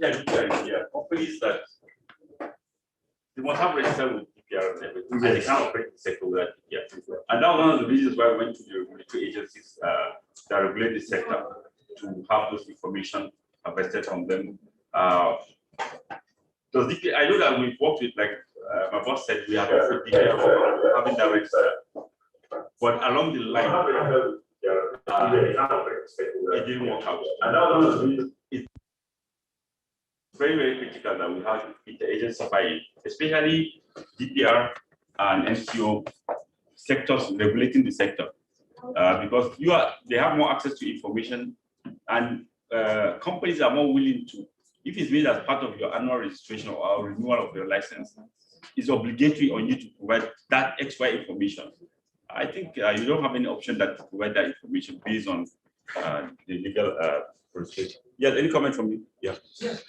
Yeah, companies that they must have registered with DPR and everything, and they can't operate in the sector without DPR. And that's one of the reasons why I went to the regulatory agencies that regulate the sector to have those information harvested from them. So DPR, I know that we've worked with, like my boss said, we have offered DPR for having that registered, but along the line, it didn't work out. And that one of the reasons it's very, very critical that we have interagency buy-in, especially DPR and MCO sectors regulating the sector, because they have more access to information, and companies are more willing to, if it's made as part of your annual registration or renewal of your license, it's obligatory on you to provide that extra information. I think you don't have any option that to provide that information based on the legal procedure. Yes, any comment from you? Yeah. Yes.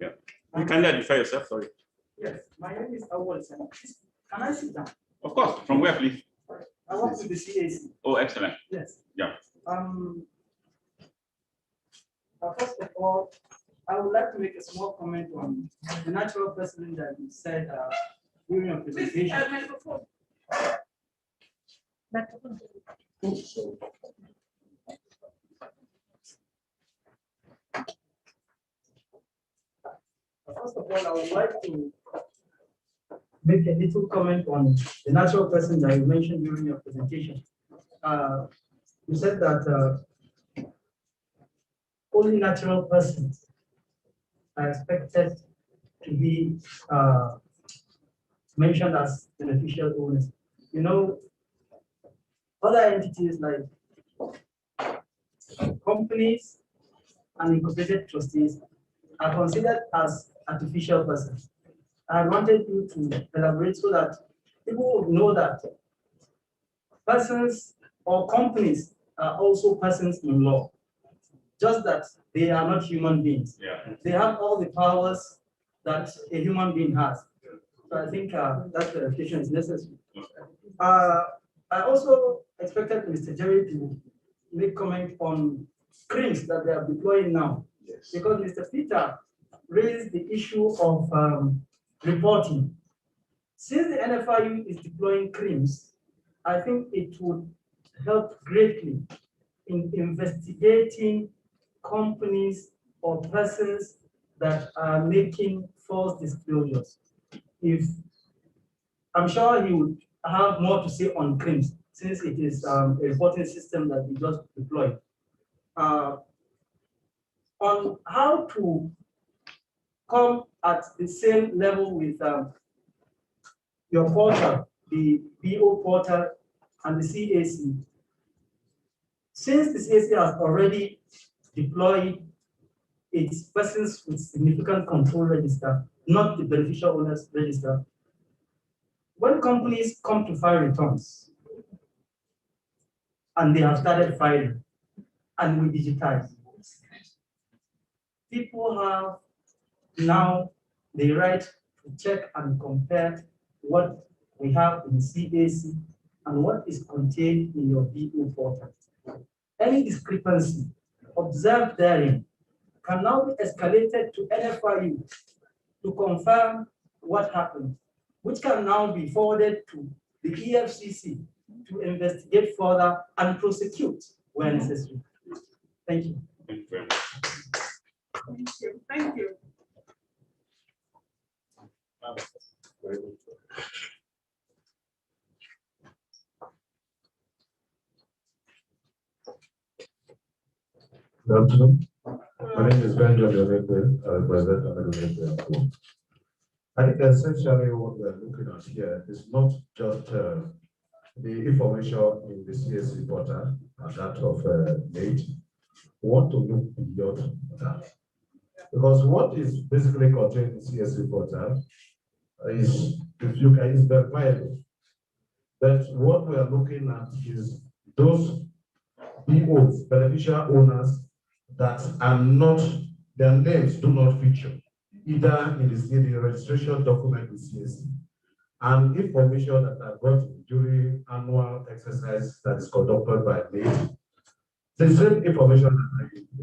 Yeah. You can identify yourself, sorry. Yes, my name is Awal. Can I sit down? Of course. From where, please? I work with the CAC. Oh, excellent. Yes. Yeah. First of all, I would like to make a small comment on the natural precedent that you said during your presentation. First of all, I would like to make a little comment on the natural person that you mentioned during your presentation. You said that only natural persons are expected to be mentioned as beneficial owners. You know, other entities like companies and incorporated trustees are considered as artificial persons. I wanted you to elaborate so that people would know that persons or companies are also persons in law, just that they are not human beings. Yeah. They have all the powers that a human being has. So I think that clarification is necessary. I also expected Mr. Jerry to make comment on screens that they are deploying now. Yes. Because Mr. Peter raised the issue of reporting. Since the NFIU is deploying CRIMS, I think it would help greatly in investigating companies or persons that are making false disclosures. I'm sure he would have more to say on CRIMS, since it is a reporting system that we just deployed. On how to come at the same level with your portal, the BO portal and the CAC. Since the CAC has already deployed its persons with significant control register, not the beneficial owners register, when companies come to file returns and they have started filing and we digitize, people have now the right to check and compare what we have in CAC and what is contained in your BO portal. Any discrepancy observed therein can now be escalated to NFIU to confirm what happened, which can now be forwarded to the EFCC to investigate further and prosecute where necessary. Thank you. Thank you very much. Thank you. Thank you. Very good. Good afternoon. My name is Benjamin Onekwe. I represent Onekwe. I think essentially what we're looking at here is not just the information in the CSC portal and that of Neiti. We want to look beyond that. Because what is basically contained in the CSC portal is, if you can, is verifiable. But what we are looking at is those BOs, beneficial owners, that are not, their names do not feature either in the registration document with CSC and information that are got during annual exercise that is conducted by Neiti. The same information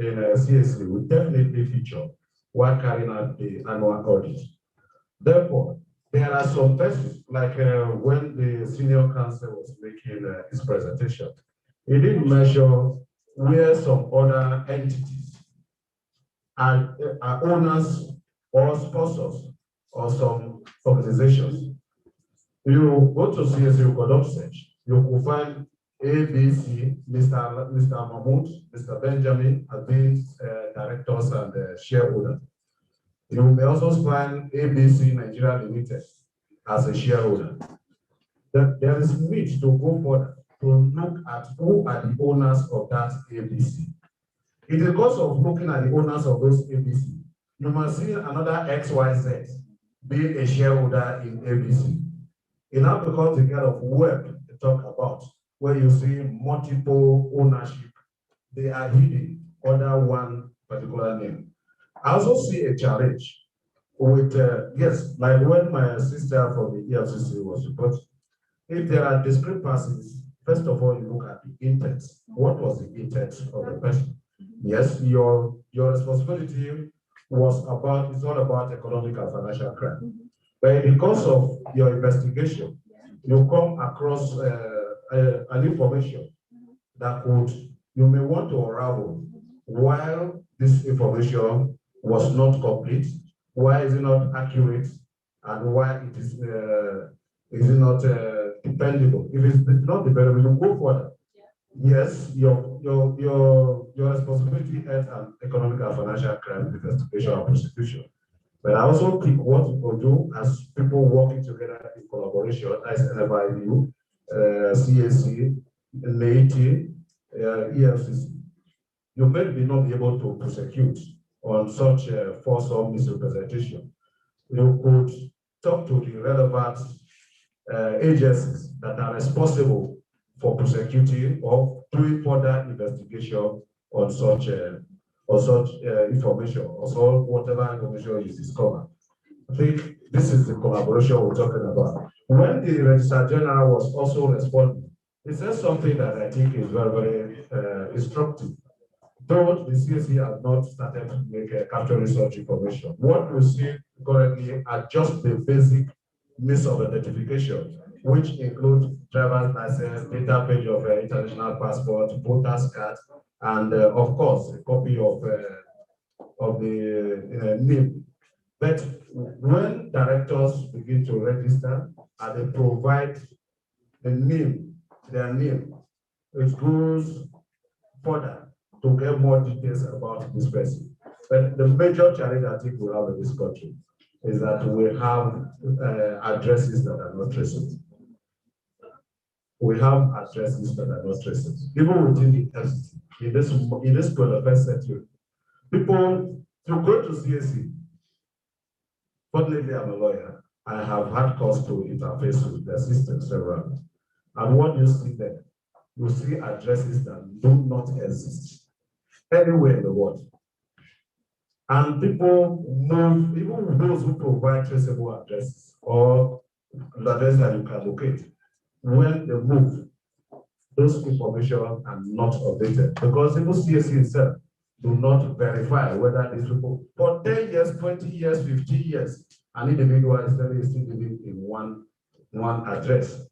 in CSC will definitely feature while carrying out the annual audit. Therefore, there are some persons, like when the senior counsel was making his presentation, he did measure where some other entities are owners or sponsors of some organizations. You go to CSU Conduct Search, you will find ABC, Mr. Mahmoud, Mr. Benjamin as being directors and shareholders. You may also find ABC Nigeria Limited as a shareholder. There is need to go further to look at who are the owners of that ABC. It is because of looking at the owners of those ABC, you must see another XYZ being a shareholder in ABC. It now becomes the kind of web to talk about, where you see multiple ownership. They are hidden under one particular name. I also see a challenge with, yes, like when my sister from the EFCC was reporting, if there are discrepancies, first of all, you look at the intent. What was the intent of the person? Yes, your responsibility was about, it's all about economic and financial crime. But in the course of your investigation, you come across an information that could, you may want to unravel while this information was not complete, why is it not accurate, and why it is it not dependable. If it's not dependable, you go further. Yes, your responsibility as an economic and financial crime investigation and prosecution. But I also think what we will do as people working together in collaboration, as NFIU, CAC, Neiti, EFCC, you may be not be able to prosecute on such false or misrepresentation. You could talk to the relevant agencies that are responsible for prosecuting or doing further investigation on such information, or so whatever information you discover. I think this is the collaboration we're talking about. When the Registrar General was also responding, he said something that I think is very, very instructive. Though the CSE has not started to make capturing such information, what we see currently are just the basic means of identification, which include driver's license, data page of international passport, voter's card, and of course, a copy of the name. But when directors begin to register and they provide the name, their name, it goes further to get more details about this person. But the major challenge I think we have in this country is that we have addresses that are not traceable. We have addresses that are not traceable. Even within the FCC, in this 21st century, people to go to CSE. Fortunately, I'm a lawyer. I have had cause to interface with the system several. And what you see there, you see addresses that do not exist anywhere in the world. And people move, even those who provide traceable addresses or addresses that you can locate, when they move, those information are not updated because even CSC itself do not verify whether these people, for 10 years, 20 years, 15 years, an individual is still living in one address.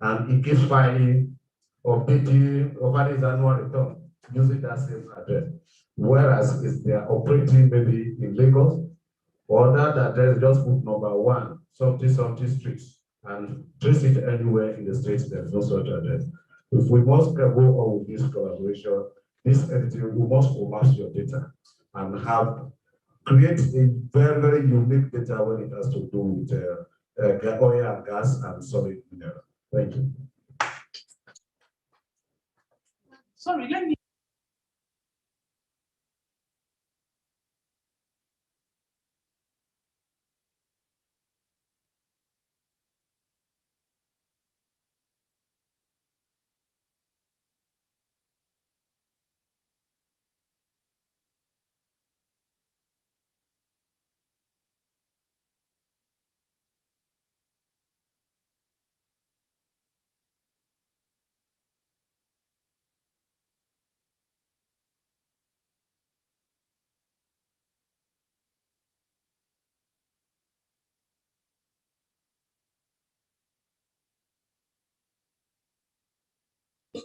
And it keeps filing, updating, over his annual return using that same address. Whereas if they are operating maybe in Lagos, or that address just put number 1, something street, and trace it anywhere in the state, there's no such address. If we must go on with this collaboration, this entity, we must collapse your data and create a very, very unique data when it has to do with oil and gas and solid mineral. Thank you. Sorry, let me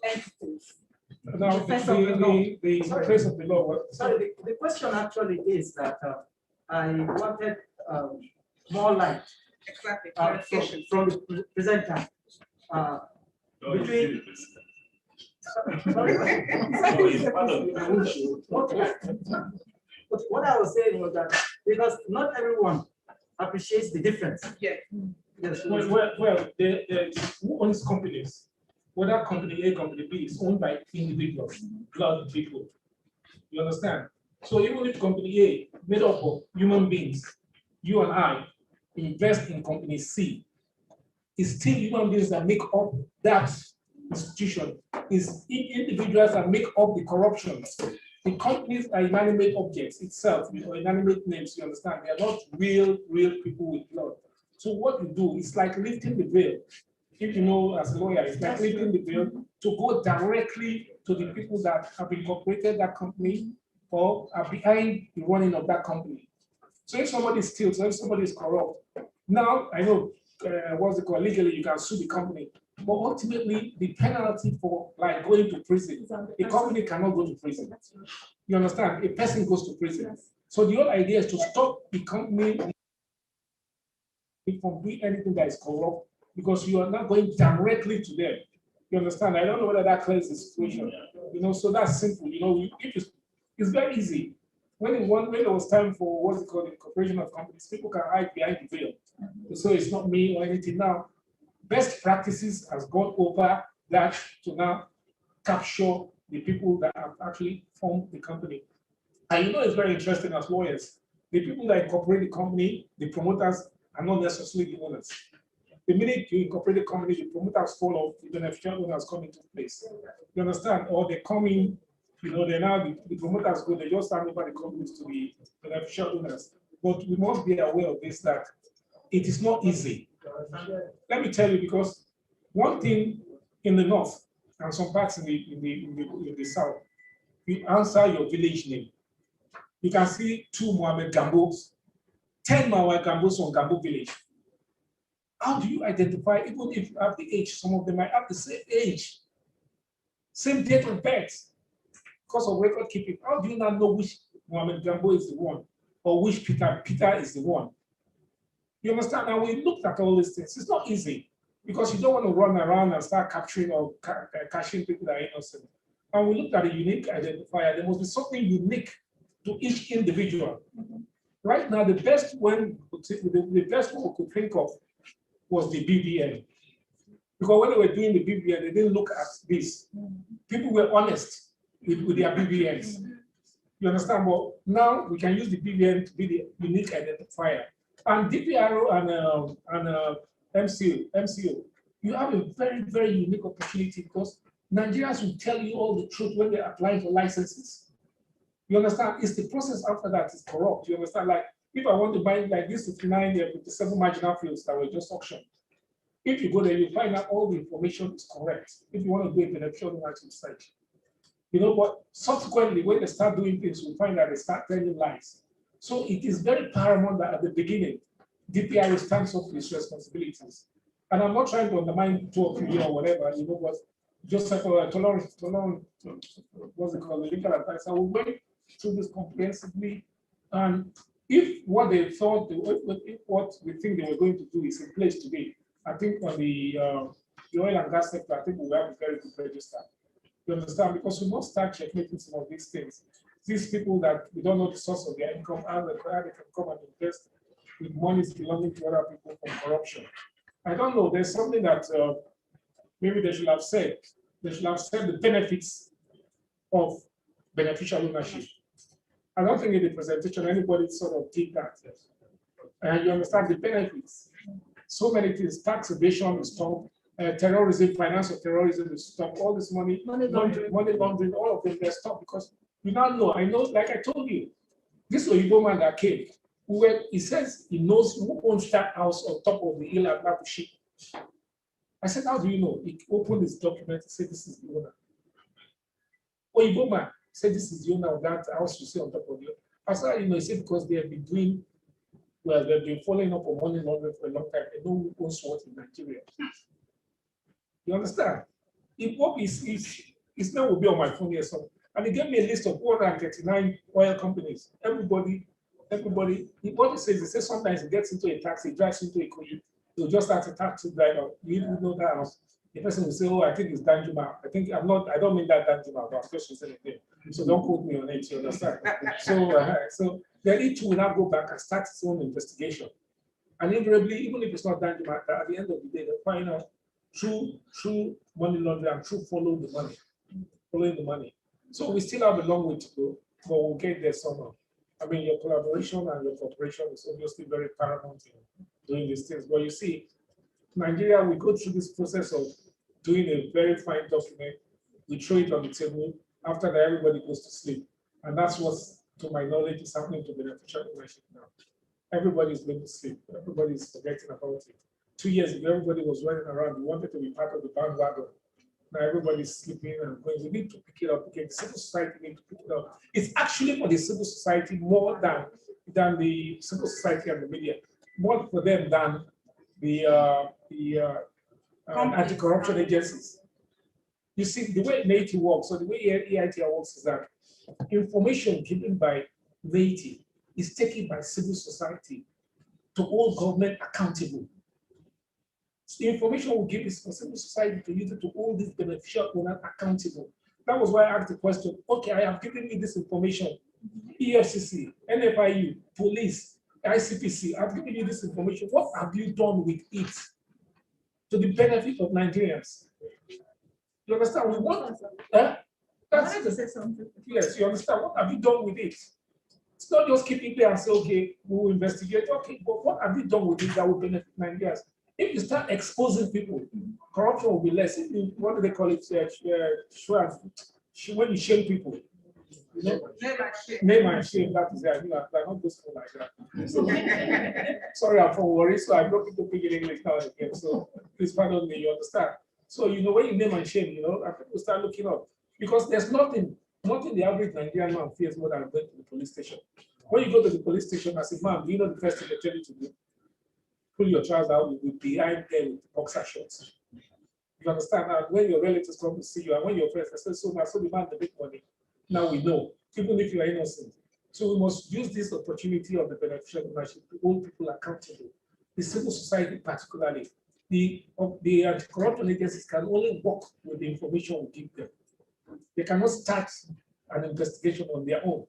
entities. Now, Defense of the law. the Sorry. place of the law. Sorry, the question actually is that I wanted more light Exactly. from the presenter. No, it's Between- still- Sorry. No, it's part of the- Okay. But what I was saying was that because not everyone appreciates the difference. Yeah. Yes. Well, who owns companies? Whether company A, company B is owned by individuals, blood people. You understand? So even if company A, made up of human beings, you and I, invest in company C, it's still human beings that make up that institution. It's individuals that make up the corruption. The companies are inanimate objects itself, or inanimate names, you understand? They are not real people with blood. So what you do is like lifting the veil. If you know, as a lawyer, it's like lifting the veil to go directly to the people that have incorporated that company or are behind the running of that company. So if somebody steals, if somebody is corrupt, now I know what's it called, legally you can sue the company, but ultimately the penalty for like going to prison, the company cannot go to prison. You understand? A person goes to prison. So the whole idea is to stop the company from doing anything that is corrupt because you are not going directly to them. You understand? I don't know whether that clears the situation. You know, so that's simple. You know, it's very easy. When there was time for what's it called, the incorporation of companies, people can hide behind the veil. So it's not me or anything. Now, best practices has gone over that to now capture the people that have actually formed the company. And you know, it's very interesting as lawyers. The people that incorporate the company, the promoters, are not necessarily the owners. The minute you incorporate the company, the promoters fall off, the beneficial owners come into place. You understand? Or they come in, you know, they now the promoters go, they just hand over the companies to the beneficial owners. But we must be aware of this, that it is not easy. Let me tell you, because one thing in the north and some parts in the south, you answer your village name. You can see 2 Mohammed Gambos, 10 Mohammed Gambos on Gambo village. How do you identify, even if you have the age, some of them might have the same age, same date of birth, because of record keeping? How do you not know which Mohammed Gambo is the one, or which Peter is the one? You understand? Now we looked at all these things. It's not easy because you don't want to run around and start capturing or catching people that are innocent. And we looked at a unique identifier. There must be something unique to each individual. Right now, the best one we could think of was the BBN. Because when they were doing the BBN, they didn't look at this. People were honest with their BBNs. You understand? But now we can use the BBN to be the unique identifier. And DPRO and MCO, you have a very, very unique opportunity because Nigerians will tell you all the truth when they're applying for licenses. You understand? It's the process after that is corrupt. You understand? Like, if I want to buy like this 59 57 marginal fields that were just auctioned, if you go there, you find out all the information is correct. If you want to do a beneficial ownership search. You know, but subsequently, when they start doing things, we find that they start telling lies. So it is very paramount that at the beginning, DPRO stands up for its responsibilities. And I'm not trying to undermine 2 of you or whatever, you know, but just like tolerance, what's it called, the legal advisor, we went through this comprehensively. And if what they thought, if what we think they were going to do is in place today, I think on the oil and gas sector, I think we have a very good register. You understand? Because we must start checkmating some of these things. These people that we don't know the source of their income, how they can come and invest with monies belonging to other people from corruption. I don't know. There's something that maybe they should have said. They should have said the benefits of beneficial ownership. I don't think in the presentation anybody sort of did that. And you understand the benefits. So many things, tax evasion is stopped, terrorism, financial terrorism is stopped, all this money laundering, all of them, they're stopped because you now know, I know, like I told you, this Oyibo man that came, he says he knows who owns that house on top of the hill at Babushi. I said, how do you know? He opened his document and said, this is the owner. Oyibo man said, this is the owner of that house you see on top of the hill. I said, you know, he said, because they have been doing, well, they've been following up on money laundering for a long time. They know who owns what in Nigeria. You understand? It hope his name will be on my phone here. So, and he gave me a list of 139 oil companies. Everybody, what he says sometimes he gets into a taxi, drives into a coulee, he'll just ask a taxi driver, you know that house. The person will say, oh, I think it's Danjuma. I don't mean that Danjuma, but I'm just using it. So don't quote me on it, you understand? So then each will now go back and start its own investigation. And invariably, even if it's not Danjuma, at the end of the day, they'll find out true money laundering and true following the money. So we still have a long way to go, but we'll get there somehow. I mean, your collaboration and your cooperation is obviously very paramount in doing these things. But you see, Nigeria, we go through this process of doing a very fine document, we throw it on the table, after that everybody goes to sleep. And that's what, to my knowledge, is happening to beneficial ownership now. Everybody is going to sleep, everybody is forgetting about it. 2 years ago, everybody was running around, we wanted to be part of the bandwagon. Now everybody's sleeping and going. We need to pick it up again. The civil society need to pick it up. It's actually for the civil society more than the civil society and the media, more for them than the anti-corruption agencies. You see, the way Neiti works, or the way EITR works, is that information given by Neiti is taken by civil society to hold government accountable. The information will give is for civil society to use it to hold this beneficial owner accountable. That was why I asked the question, okay, I have given you this information, EFCC, NFIU, police, ICPC, I've given you this information. What have you done with it to the benefit of Nigerians? You understand? We want, wanted to say something. Yes, you understand? What have you done with it? It's not just keeping there and say, okay, we'll investigate. Okay, but what have you done with it that will benefit Nigerians? If you start exposing people, corruption will be less. What do they call it? When you shame people. You know? Name and shame, that is it. They're not just like that. So, sorry, I'm from Warri, so I'm not people speaking English now and again. So please pardon me, you understand? So you know when you name and shame, you know, and people start looking up. Because there's nothing the average Nigerian man fears more than going to the police station. When you go to the police station as a man, do you know the first thing they tell you to do? Pull your trousers out, with behind them with boxer shorts. You understand? And when your relatives come to see you, and when your friends say, so now, so the man the big money. Now we know, even if you are innocent. So we must use this opportunity of the beneficial ownership to hold people accountable. The civil society, particularly, the anti-corruption agencies can only work with the information we give them. They cannot start an investigation on their own.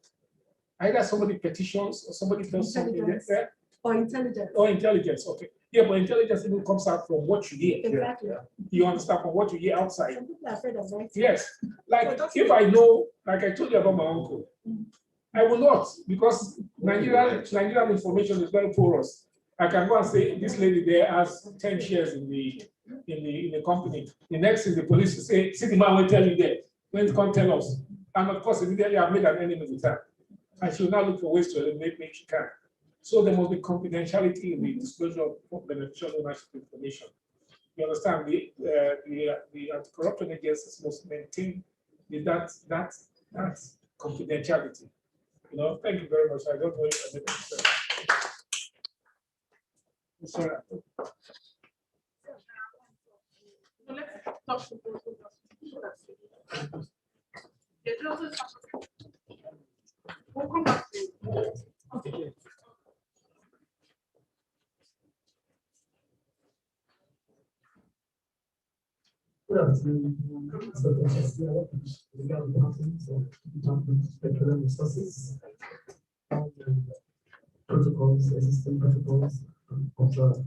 Either somebody petitions or somebody does something there. Or intelligence. Or intelligence, okay. Yeah, but intelligence even comes out from what you hear. Exactly. You understand, from what you hear outside. Some people are afraid of that. Yes. Like if I know, like I told you about my uncle, I will not, because Nigerian information is very porous. I can go and say this lady there has 10 shares in the company. The next thing the police will say, see the man will tell you there. When they come tell us. And of course, immediately I've made an enemy with her. And she will now look for ways to eliminate me if she can. So there must be confidentiality in the disclosure of beneficial ownership information. You understand? The anti-corruption agencies must maintain that confidentiality. You know, thank you very much. I don't know if I made a mistake. Sorry. So let's talk to those who don't. We'll come back to you. Okay. Good afternoon. So regarding petroleum resources, protocols, existing protocols, control.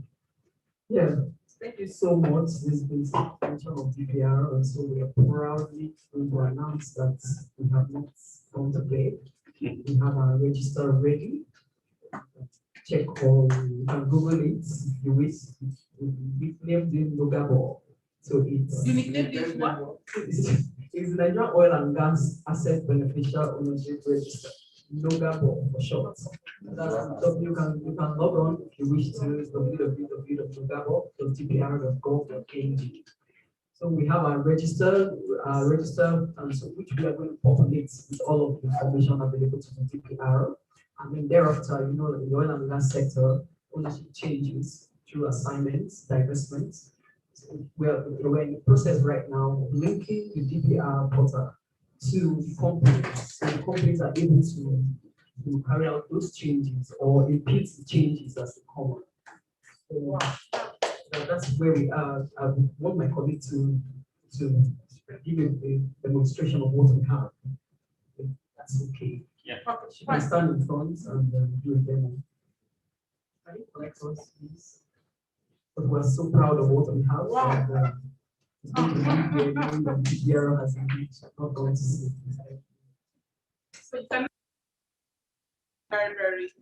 Yeah, thank you so much. This is the extension of DPR, and so we are proudly going to announce that we have not come to play. We have our register ready. Check all, you can Google it if you wish. We named it Logabo. So it's You nicknamed it what? It's the Nigerian Oil and Gas Asset Beneficial Ownership Register, Logabo for short. You can log on if you wish to www.logabo.dpr.gov.ng. So we have our register, and so which we are going to populate with all of the information available to the DPR. And then thereafter, you know, in the oil and gas sector, ownership changes through assignments, divestments. we're in the process right now of linking the DPR portal to the companies, so the companies are able to carry out those changes or impede the changes as they come on. So that's where we are. I want my colleague to give a demonstration of what we have. If that's okay. Yeah. She can stand in front and do a demo. Can you collect us, please? But we're so proud of what we have. Wow. And, it's going to be the name that the bureau has indeed not going to see. So you can very, very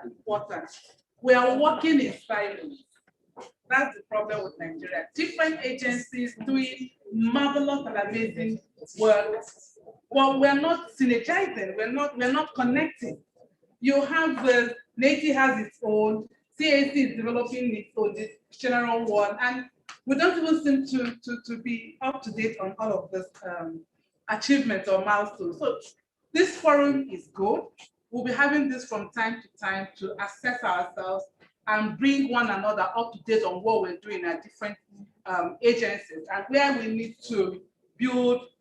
important. We are working in silos. That's the problem with Nigeria. Different agencies doing marvelous and amazing work. Well, we're not synergizing, we're not connecting. You have the Neiti has its own, CAC is developing its own general one, and we don't even seem to be up to date on all of this achievements or milestones. So this forum is good. We'll be having this from time to time to assess ourselves and bring one another up to date on what we're doing at different agencies, and where we need to build,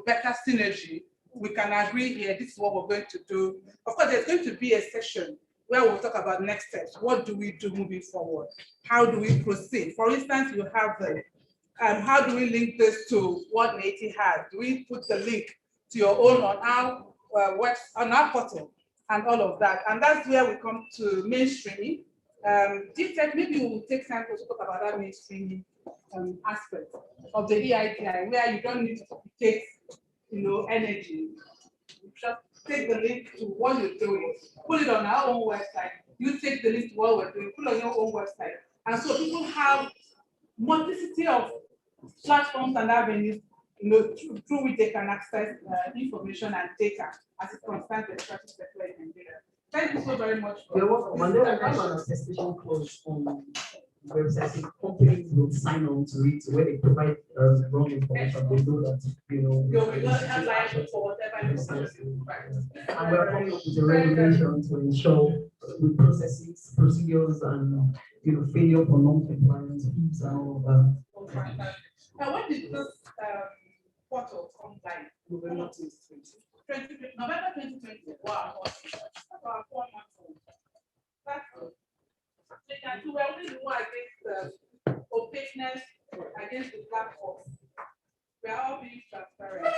better synergy. We can agree here, this is what we're going to do. Of course, there's going to be a session where we'll talk about next steps. What do we do moving forward? How do we proceed? For instance, you have the, how do we link this to what Neiti has? Do we put the link to your own on our on our portal and all of that? And that's where we come to mainstreaming. DTech, maybe we will take time to talk about that mainstreaming aspect of the EITI, where you don't need to take, energy. You just take the link to what you're doing, put it on our own website. You take the link to what we're doing, put it on your own website. And so people have multiplicity of platforms and avenues, through which they can access information and data as it concerns the strategic sector in Nigeria. Thank you so very much. You're welcome. And there are one attestation clause on the website. So companies will sign on to it where they provide wrong information. They know that, You'll be not liable for whatever you and we're coming up with a regulation to ensure with processes, procedures, and failure for non-compliance fees and all of that. Now, when did this portal come live? November 2020. November 2020. Wow. That's about 4 months old. That's good. So you can do well when you are against opaqueness, against the black box. We are all being transparent.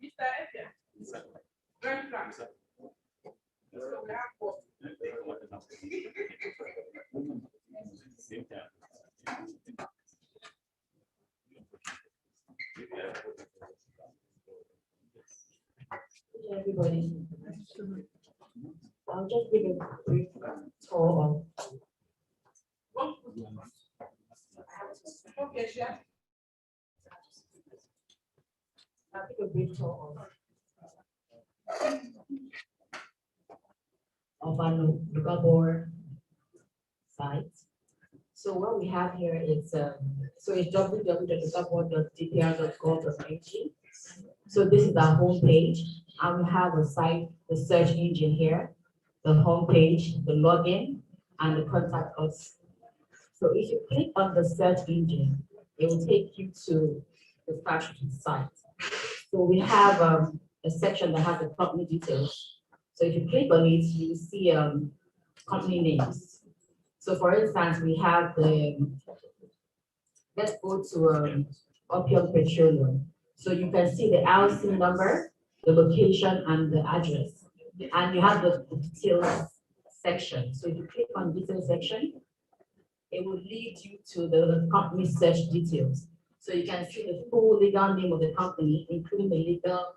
Mr. Etia. Very frank. So we have four. Everybody, I'll just give a brief tour of. Okay, sure. I'll give a brief tour of our local board site. So what we have here is so it's www.localboard.dpr.gov.ng. So this is our home page, and we have a site, the search engine here, the home page, the login, and the contact us. So if you click on the search engine, it will take you to the factory site. So we have a section that has the company details. So if you click on it, you will see company names. So for instance, we have let's go to Opium Petroleum. So you can see the LC number, the location, and the address. And you have the details section. So if you click on details section, it will lead you to the company search details. So you can see the full legal name of the company, including the legal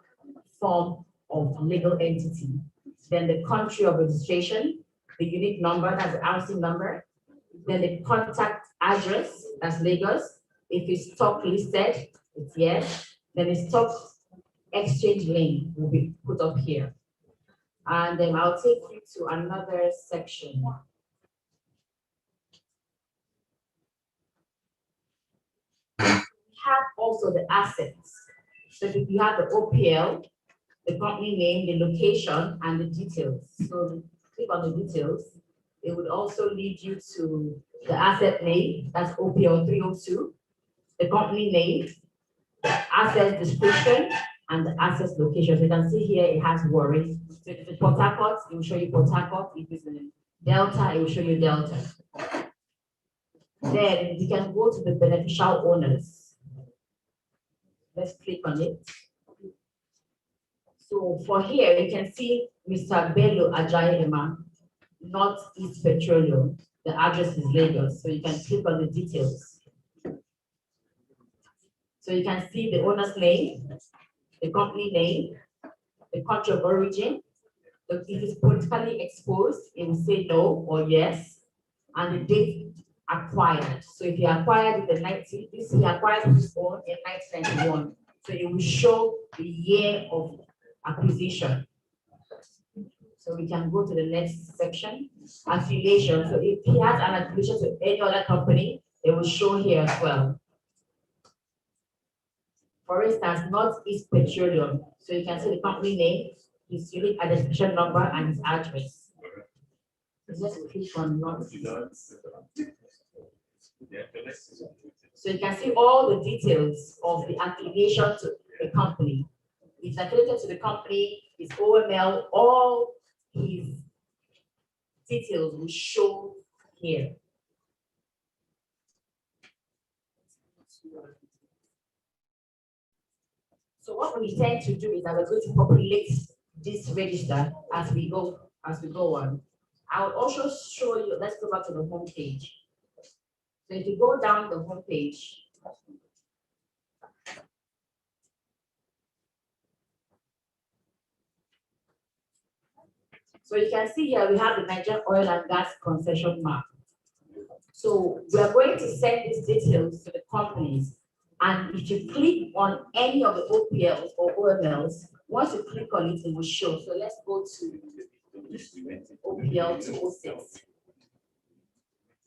form of legal entity. Then the country of registration, the unique number, that's the RC number. Then the contact address, that's Lagos. If it's stock listed, it's yes. Then the stock exchange link will be put up here. And then I'll take you to another section. We have also the assets. So if you have the OPL, the company name, the location, and the details. So click on the details, it would also lead you to the asset name, that's OPL 302, the company name, the asset description, and the asset location. So you can see here it has Warri. So if it's Port Harcourt, it will show you Port Harcourt. If it's in Delta, it will show you Delta. Then you can go to the beneficial owners. Let's click on it. So for here, you can see Mr. Bello Ajayi Northeast Petroleum. The address is Lagos. So you can click on the details. So you can see the owner's name, the company name, the country of origin. If it's politically exposed, it will say no or yes, and the date acquired. So if you acquired it in this he acquired this phone in 1991. So it will show the year of acquisition. So we can go to the next section, affiliation. So if he has an affiliation to any other company, it will show here as well. For instance, Northeast Petroleum. So you can see the company name, his unique identification number, and his address. Let's click on Northeast. So you can see all the details of the affiliation to the company. It's affiliated to the company, his OML, all his details will show here. So what we tend to do is that we're going to populate this register as we go on. I will also show you, let's go back to the home page. So if you go down the home page, so you can see here we have the Nigerian oil and gas concession map. So we are going to send these details to the companies. And if you click on any of the OPLs or OMLs, once you click on it, it will show. So let's go to OPL 206.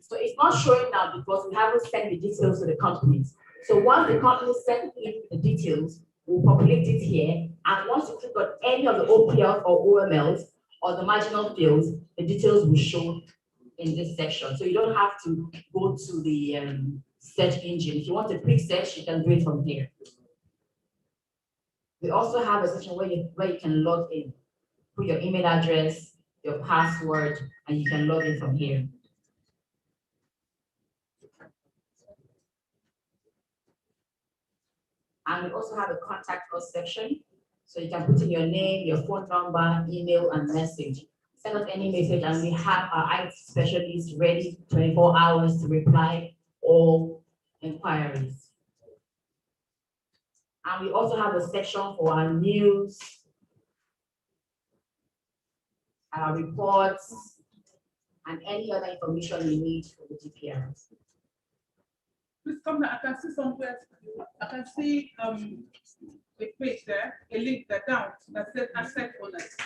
So it's not showing now because we haven't sent the details to the companies. So once the companies send in the details, we'll populate it here. And once you click on any of the OPLs or OMLs or the marginal fields, the details will show in this section. So you don't have to go to the search engine. If you want a quick search, you can do it from here. We also have a section where you can log in, put your email address, your password, and you can log in from here. And we also have a contact us section. So you can put in your name, your phone number, email, and message. Send us any message, and we have our IT specialists ready 24 hours to reply all inquiries. And we also have a section for our news, our reports, and any other information we need for the DPR. Please come down. I can see somewhere. I can see a page there, a link there down that says asset owners.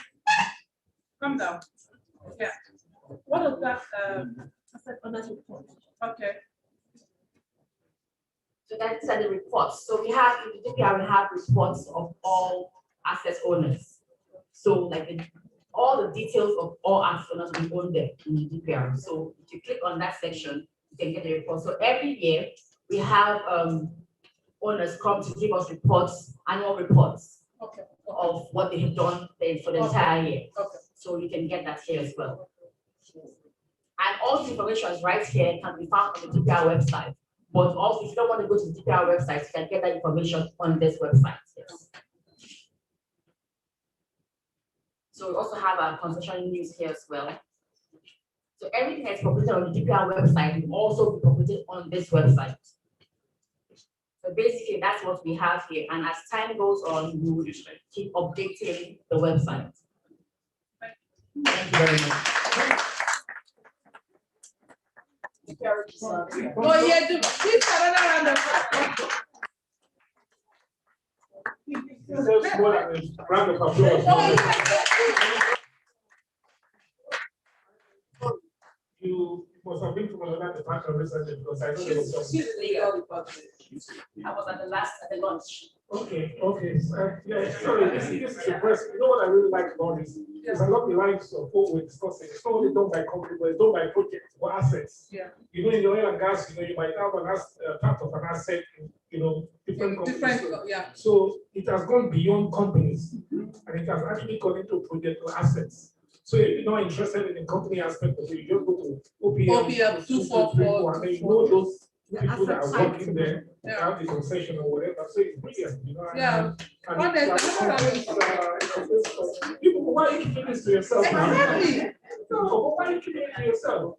Come down. Yeah. What is that asset owners report? Okay. So these are the reports. So we have in the DPR, we have reports of all asset owners. So like all the details of all asset owners we own them in the DPR. So if you click on that section, you can get the report. So every year we have owners come to give us reports, annual reports of what they have done for the entire year. Okay. So you can get that here as well. And all the information is right here, can be found on the DPR website. But also, if you don't want to go to the DPR website, you can get that information on this website. Yes. So we also have our concession news here as well. So everything that's published on the DPR website will also be published on this website. So basically, that's what we have here. And as time goes on, we will keep updating the website. Thank you very much. Oh, yeah, please another round of applause. Round of applause. You must have been from another department recently because I know there was some. She's the legal department. I was at the launch. Okay, yeah, sorry, this is impressive. You know what I really like about this? Is along the lines of what we're discussing. It's not only done by company, but it's done by projects or assets. Yeah. You know, in the oil and gas, you know, you might have an part of an asset in, you know, different companies. Different, yeah. So it has gone beyond companies, and it has actually gone into project or assets. So if you're not interested in the company aspect of it, you just go to OPM 244, and then you know those people that are working there, have the concession or whatever. So it's brilliant, you know. Yeah. People, why are you keeping this to yourself? Exactly. No, why are you keeping it to yourself?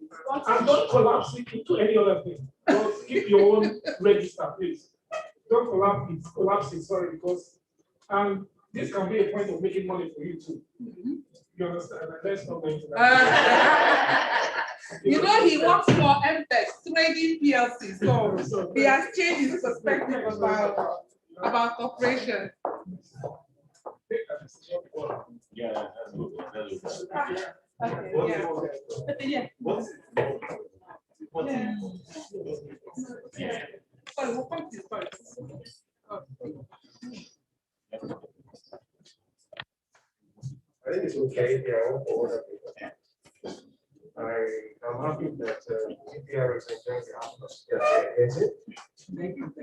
And don't collapse it into any other thing. Just keep your own register, please. Don't collapse it, sorry, because this can be a point of making money for you too. You understand? And let's not go into that. You know, he works for MTech Trading PLC, so he has changed his perspective about corporation. Yeah. Okay, yeah. Sorry, what point is first? I think it's okay. I'm happy that EPR is enjoying the atmosphere,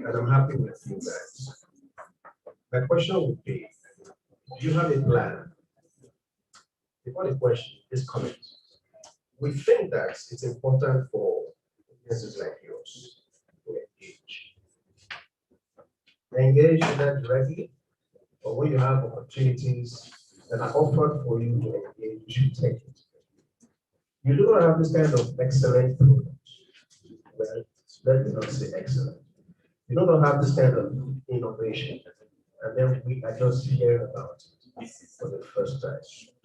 and I'm happy with you guys. My question would be, do you have a plan? Before the question, this comment. We think that it's important for businesses like yours to engage. Engage in that directly, or when you have opportunities that are offered for you to engage, you take it. You do not have this kind of excellent product. Well, let me not say excellent. You do not have this kind of innovation. And then we are just hearing about it for the first time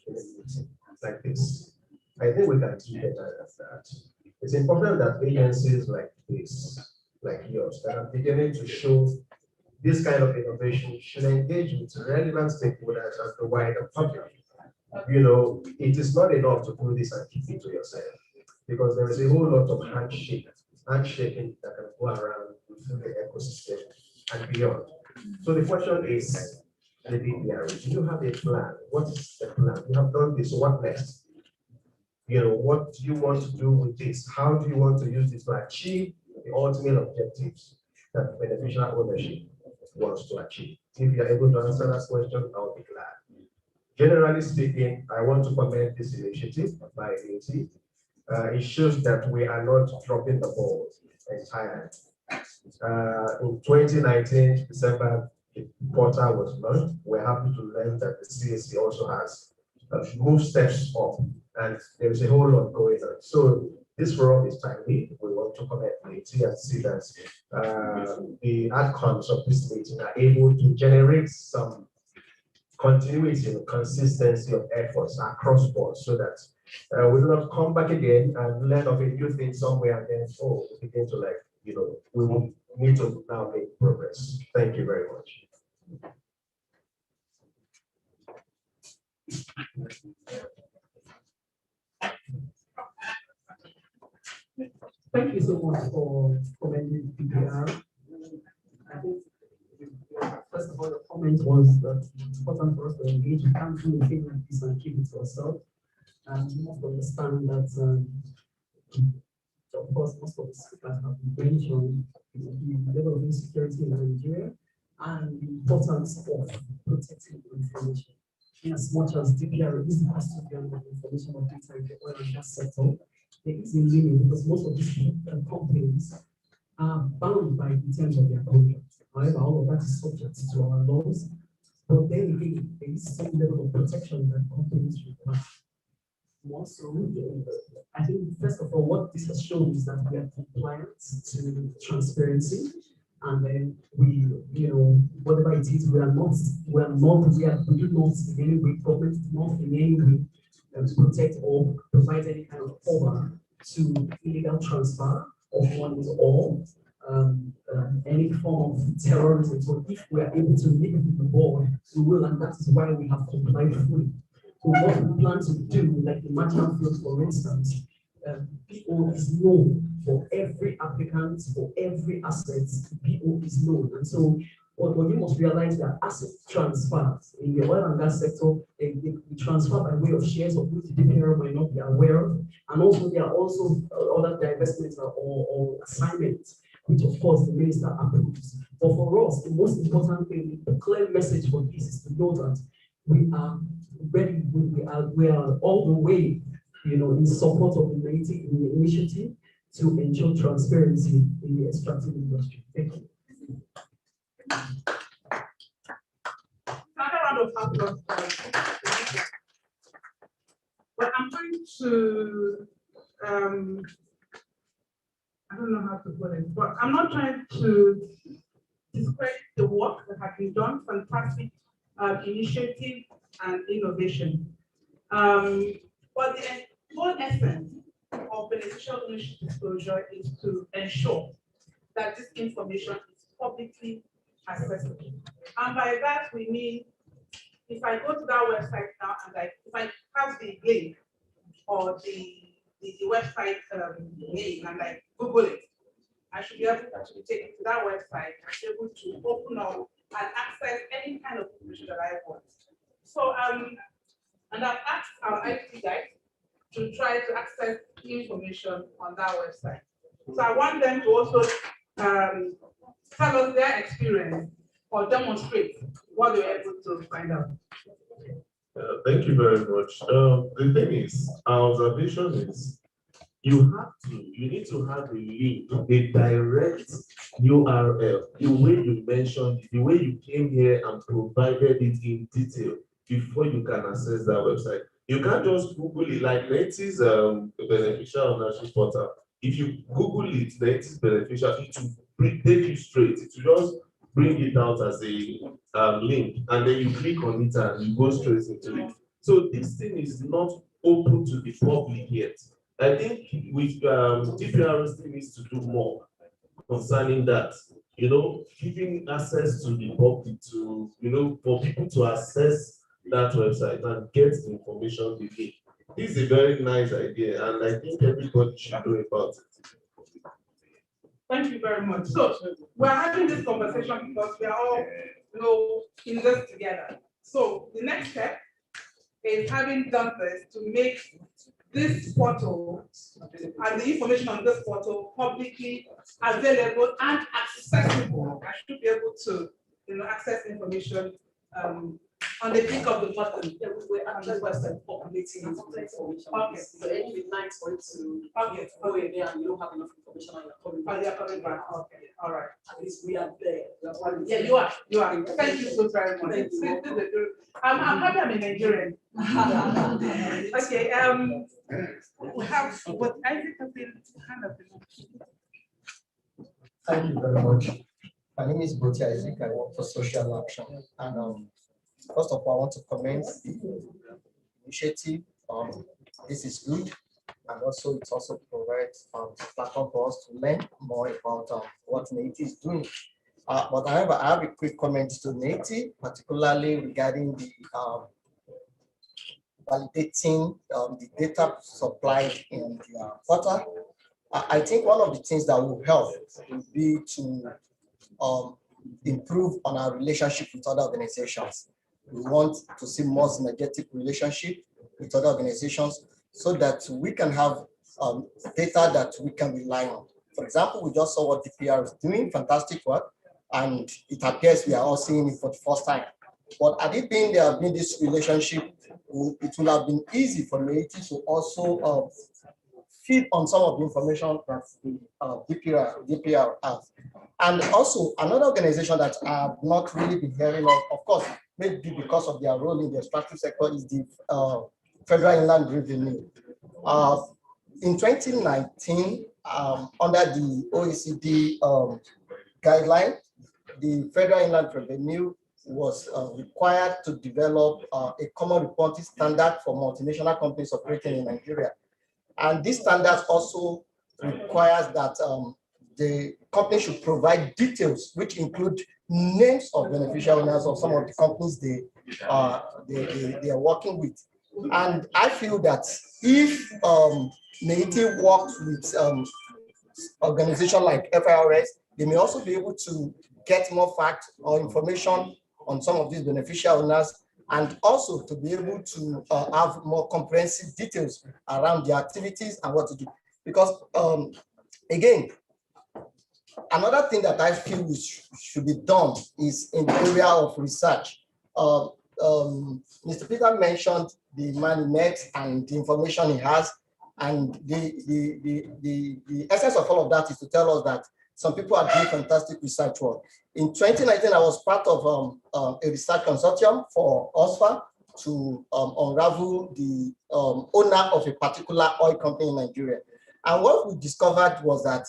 in a meeting like this. I think we can do better than that. It's important that agencies like this, like yours, that are beginning to show this kind of innovation should engage with relevant stakeholders and the wider public. You know, it is not enough to do this and keep it to yourself, because there is a whole lot of handshaking that can go around within the ecosystem and beyond. So the question is, the BPR, do you have a plan? What is the plan? You have done this, what next? You know, what do you want to do with this? How do you want to use this to achieve the ultimate objectives that beneficial ownership wants to achieve? If you are able to answer that question, I'll be glad. Generally speaking, I want to commend this initiative by Neiti. It shows that we are not dropping the ball entirely. In 2019, December, the portal was launched. We're happy to learn that the CAC also has moved steps up, and there's a whole lot going on. So this forum is timely. We want to commend Neiti and see that the outcomes of this meeting are able to generate some continuity and consistency of efforts across board, so that we do not come back again and learn of a new thing somewhere and then, we begin to, like, you know, we will need to now make progress. Thank you very much. Thank you so much for commenting PPR. I think, first of all, the comment was that it's important for us to engage. We can't do a thing like this and keep it to ourselves. And you must understand that, of course, most of the speakers have mentioned the level of insecurity in Nigeria and the importance of protecting information. In as much as DPR is the custodian of information of data in the oil and gas sector, there is a limit because most of these companies are bound by the terms of their contract. However, all of that is subject to our laws. But then again, there is some level of protection that companies require. Also, I think, first of all, what this has shown is that we are compliant to transparency. And then we, you know, whatever it is, we do not in any way, government is not in any way protect or provide any kind of cover to illegal transfer of money or any form of terrorism. So if we are able to make it with the board, we will, and that is why we have complied fully. So what we plan to do, like the marginal field, for instance, PO is known for every applicant, for every asset, PO is known. And so But you must realize that asset transfers in the oil and gas sector, they transfer by way of shares of which the DPR might not be aware of. And also there are also other divestments or assignments, which of course the minister approves. But for us, the most important thing, the clear message for this is to know that we are ready, we are all the way, in support of the Neiti initiative to ensure transparency in the extractive industry. Thank you. Another round of applause. Well, I'm going to, I don't know how to put it, but I'm not trying to discredit the work that has been done, fantastic initiative and innovation. But the whole essence of beneficial ownership disclosure is to ensure that this information is publicly accessible. And by that, we mean, if I go to that website now and if I have the link or the website name and I Google it, I should be able to take it to that website and be able to open up and access any kind of information that I want. So, and I've asked our IT guys to try to access information on that website. So I want them to also tell us their experience or demonstrate what they were able to find out. Thank you very much. The thing is, our observation is you need to have a link, a direct URL, the way you mentioned, the way you came here and provided it in detail before you can access that website. You can't just Google it like Neiti's beneficial ownership portal. If you Google it, Neiti's beneficial, it will take you straight. It will just bring it out as a link, and then you click on it and you go straight into it. So this thing is not open to the public yet. I think with DPR still needs to do more concerning that, giving access to the public to, for people to access that website and get the information they need. This is a very nice idea, and I think everybody should know about it. Thank you very much. So we're having this conversation because we are all, in this together. So the next step is, having done this, to make this portal and the information on this portal publicly available and accessible. I should be able to, access information on the click of the button. Yeah, we were actually populating information. Okay. So it would be nice for it to go in there and you don't have enough information and you're coming back. Oh, you're coming back. Okay. All right. At least we are there. Yeah, you are. You are. Thank you so very much. Thank you. I'm happy I'm a Nigerian. Okay. We have what Isaac has been kind of. Thank you very much. My name is Boti Isaac. I work for Social Action. And first of all, I want to commend the initiative. This is good. And also, it also provides a platform for us to learn more about what Neiti is doing. But however, I have a quick comment to Neiti, particularly regarding the validating the data supplied in the portal. I think one of the things that will help will be to improve on our relationship with other organizations. We want to see more synergetic relationship with other organizations so that we can have data that we can rely on. For example, we just saw what DPR is doing, fantastic work, and it appears we are all seeing it for the first time. But had it been there have been this relationship, it would have been easy for Neiti to also feed on some of the information that the DPR has. And also another organization that I have not really been hearing of course, maybe because of their role in the extractive sector, is the Federal Inland Revenue. In 2019, under the OECD guideline, the Federal Inland Revenue was required to develop a common reporting standard for multinational companies operating in Nigeria. And this standard also requires that the company should provide details, which include names of beneficial owners of some of the companies they are working with. And I feel that if Neiti works with organizations like FIRS, they may also be able to get more facts or information on some of these beneficial owners, and also to be able to have more comprehensive details around the activities and what to do. Because again, another thing that I feel should be done is in the area of research. Mr. Peter mentioned the man in Neiti and the information he has, and the essence of all of that is to tell us that some people are doing fantastic research work. In 2019, I was part of a research consortium for OSFA to unravel the owner of a particular oil company in Nigeria. And what we discovered was that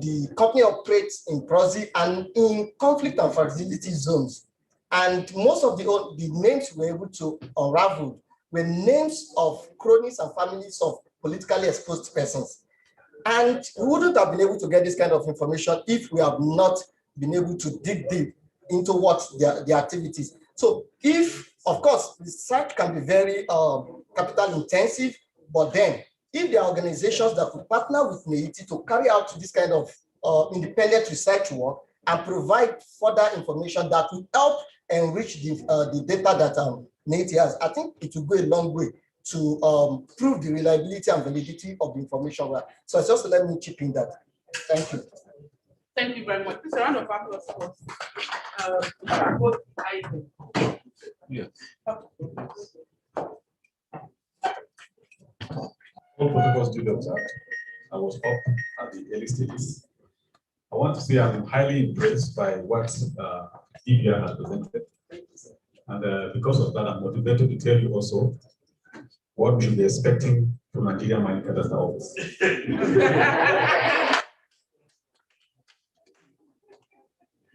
the company operates in prosy and in conflict and fragility zones. And most of the names we were able to unravel were names of cronies and families of politically exposed persons. And we wouldn't have been able to get this kind of information if we have not been able to dig deep into what their activities. So if, of course, research can be very capital intensive, but then if there are organizations that could partner with Neiti to carry out this kind of independent research work and provide further information that will help enrich the data that Neiti has, I think it will go a long way to prove the reliability and validity of the information. So just let me chip in that. Thank you. Thank you very much. This is a round of applause for Yes. All protocol students, I was up at the early stages. I want to say I'm highly impressed by what EBR has presented. And because of that, I'm motivated to tell you also what we should be expecting from Nigeria Mining Cadastre Office.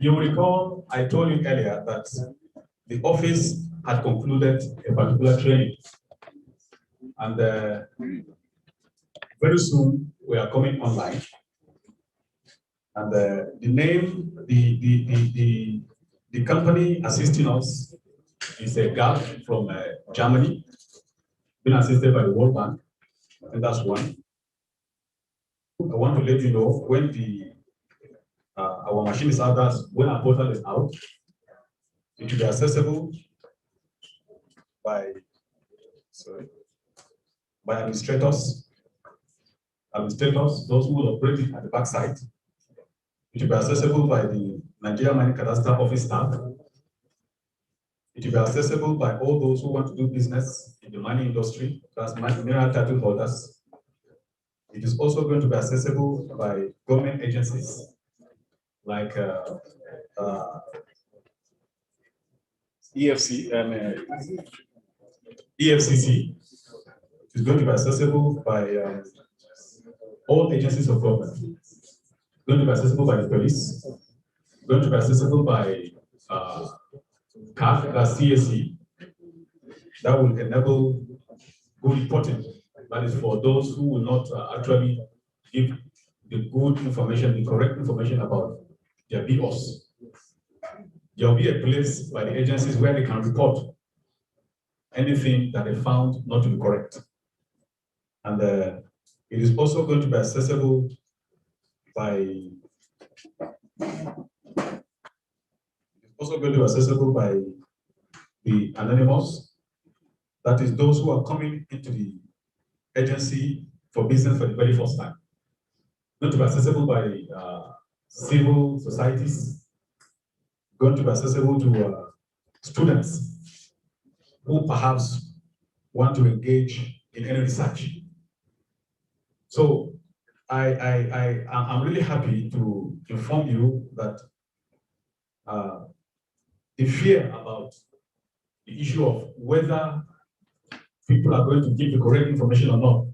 You will recall I told you earlier that the office had concluded a particular training. And very soon we are coming online. And the name, the company assisting us is a gal from Germany, being assisted by the World Bank, and that's one. I want to let you know when our machine is out, when our portal is out, it will be accessible by administrators, those who will operate it at the backside. It will be accessible by the Nigeria Mining Cadastre Office staff. It will be accessible by all those who want to do business in the mining industry, that's mineral title holders. It is also going to be accessible by government agencies like EFCC. It is going to be accessible by all agencies of government. It's going to be accessible by the police. It's going to be accessible by CAC, that's CAC. That will enable good reporting. That is for those who will not actually give the good information, the correct information about their BOS. There will be a place by the agencies where they can report anything that they found not to be correct. And it is also going to be accessible by the anonymous, that is those who are coming into the agency for business for the very first time. Going to be accessible by civil societies, going to be accessible to students who perhaps want to engage in any research. So I'm really happy to inform you that the fear about the issue of whether people are going to give the correct information or not,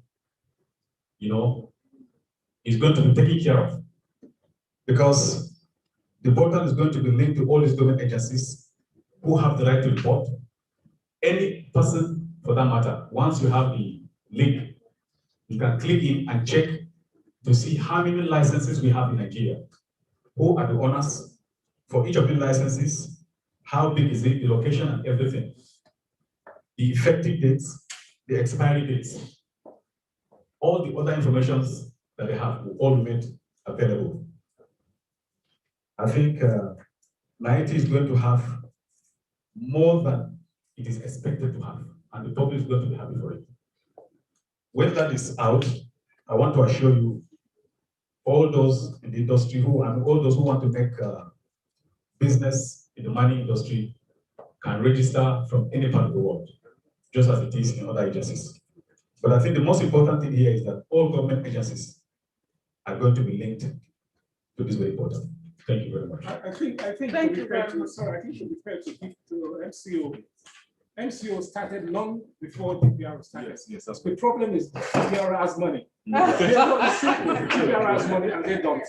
is going to be taken care of, because the portal is going to be linked to all these government agencies who have the right to report. Any person, for that matter, once you have the link, you can click in and check to see how many licenses we have in Nigeria, who are the owners for each of the licenses, how big is it, the location and everything, the effective dates, the expiry dates, all the other information that they have will all be made available. I think Neiti is going to have more than it is expected to have, and the public is going to be happy for it. When that is out, I want to assure you, all those in the industry and all those who want to make business in the mining industry can register from any part of the world, just as it is in other agencies. But I think the most important thing here is that all government agencies are going to be linked to this very portal. Thank you very much. I think Thank you very much. sorry, I think it should be fair to give to MCO. MCO started long before DPR started. Yes, that's The problem is DPR has money. DPR has money and they don't.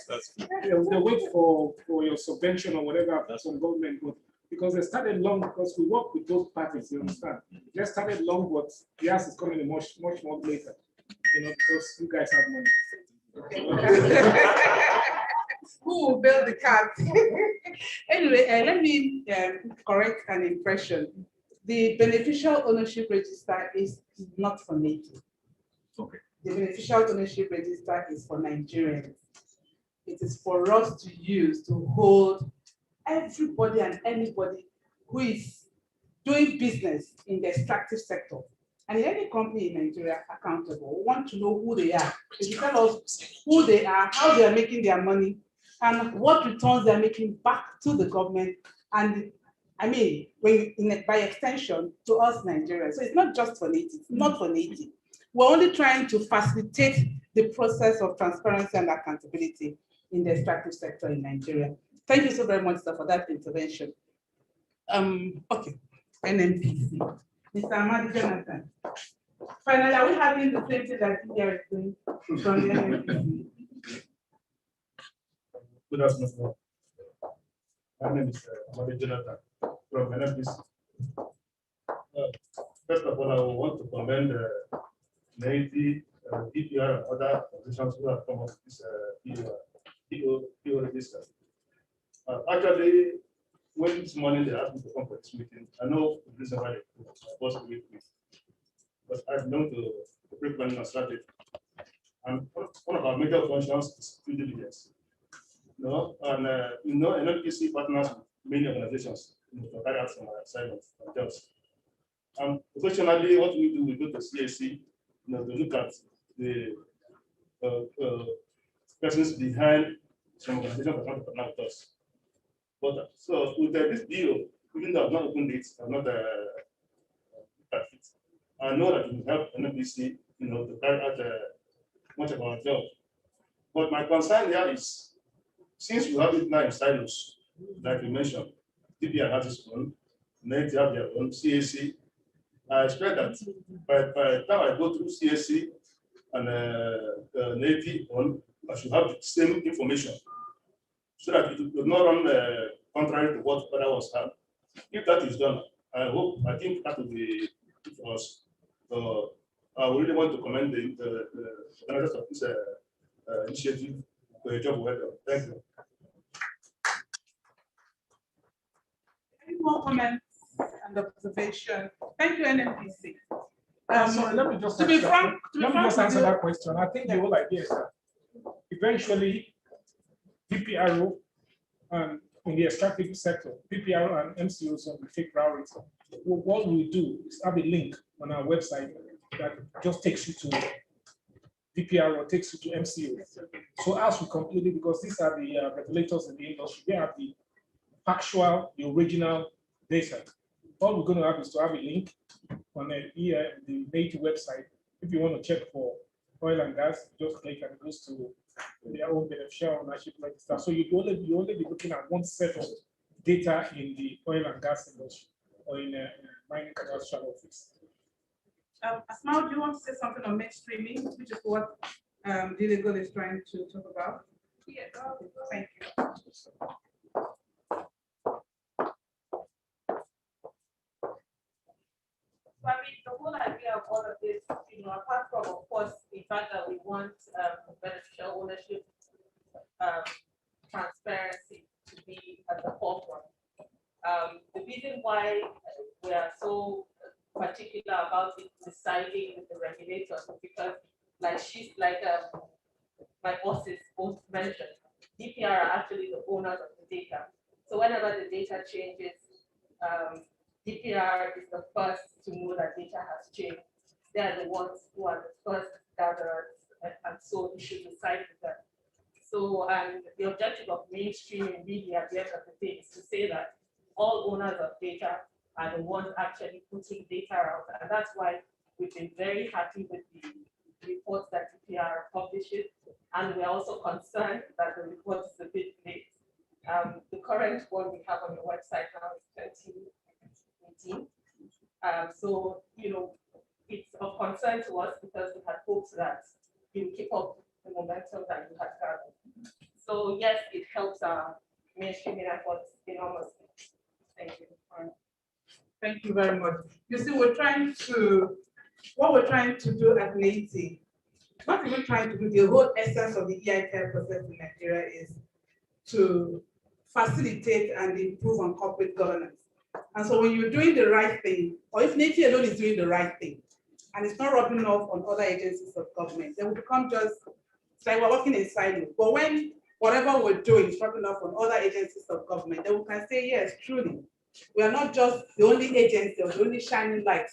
They wait for your subvention or whatever from government, but because they started long, because we work with those parties, you understand? They started long, but the ass is coming in much more later, because you guys have money. Who will build the cat? Anyway, let me correct an impression. The beneficial ownership register is not for Neiti. Okay. The beneficial ownership register is for Nigerians. It is for us to use to hold everybody and anybody who is doing business in the extractive sector. And any company in Nigeria accountable. We want to know who they are. If you tell us who they are, how they are making their money, and what returns they are making back to the government, and I mean, by extension, to us Nigerians. So it's not just for Neiti, it's not for Neiti. We're only trying to facilitate the process of transparency and accountability in the extractive sector in Nigeria. Thank you so very much, sir, for that intervention. Okay, NMPC. Mr. Amadi Jonathan. Finally, are we having the same thing that we are doing from the NMPC? Good afternoon. My name is Amadi Jonathan from NMPC. First of all, I want to commend Neiti, DPR, and other organizations who have come up with this PO register. Actually, when this morning they asked me to come for this meeting, I know the reason why they was to meet me, but I've known to pre-planning and strategy. And one of our major functions is due diligence. And NLPC partners with many organizations to carry out some assignments and jobs. Occasionally, what we do, we go to CAC, to look at the persons behind some organizations that want to partner with us. But so with this deal, even though I've not opened it, I'm not at it. I know that it will help NLPC, to carry out much of our job. But my concern here is, since we have it now in silos, like you mentioned, DPR has its own, Neiti have their own, CAC. I expect that by the time I go through CAC and Neiti on, I should have the same information, so that it will not run contrary to what other ones have. If that is done, I think that will be good for us. So I really want to commend the organizers of this initiative for a job well done. Thank you. Any more comments and observation? Thank you, NMPC. So let me just answer that question. I think the whole idea is that eventually DPRO and in the extractive sector, PPR and MCOs will take priority. What we do is have a link on our website that just takes you to DPR or takes you to MCO. So as we complete it, because these are the regulators in the industry, they have the factual, the original data. All we're going to have is to have a link on the Neiti website. If you want to check for oil and gas, just click and it goes to their own beneficial ownership register. So you'll only be looking at one set of data in the oil and gas industry or in a mining commercial office. Asmao, do you want to say something on mainstreaming, which is what the legal is trying to talk about? Yes. Thank you. I mean, the whole idea of all of this, apart from, of course, the fact that we want beneficial ownership, transparency to be at the forefront. The reason why we are so particular about it, deciding with the regulators is because, like my bosses both mentioned, DPR are actually the owners of the data. So whenever the data changes, DPR is the first to know that data has changed. They are the ones who are the first gatherers, and so you should decide with them. So, and the objective of mainstreaming really at the end of the day is to say that all owners of data are the ones actually putting data out. And that's why we've been very happy with the reports that DPR publishes. And we're also concerned that the report is a bit late. The current one we have on the website now is 2018. So, you know, it's of concern to us because we had hoped that you keep up the momentum that you had gathered. So yes, it helps our mainstreaming efforts enormously. Thank you. Thank you very much. You see, what we're trying to do at Neiti, not even trying to do, the whole essence of the EITL process in Nigeria is to facilitate and improve on corporate governance. And so when you're doing the right thing, or if Neiti alone is doing the right thing, and it's not rubbing off on other agencies of government, then we become just, it's like we're working in silos. But when whatever we're doing is rubbing off on other agencies of government, then we can say, yes, truly, we are not just the only agency or the only shining light,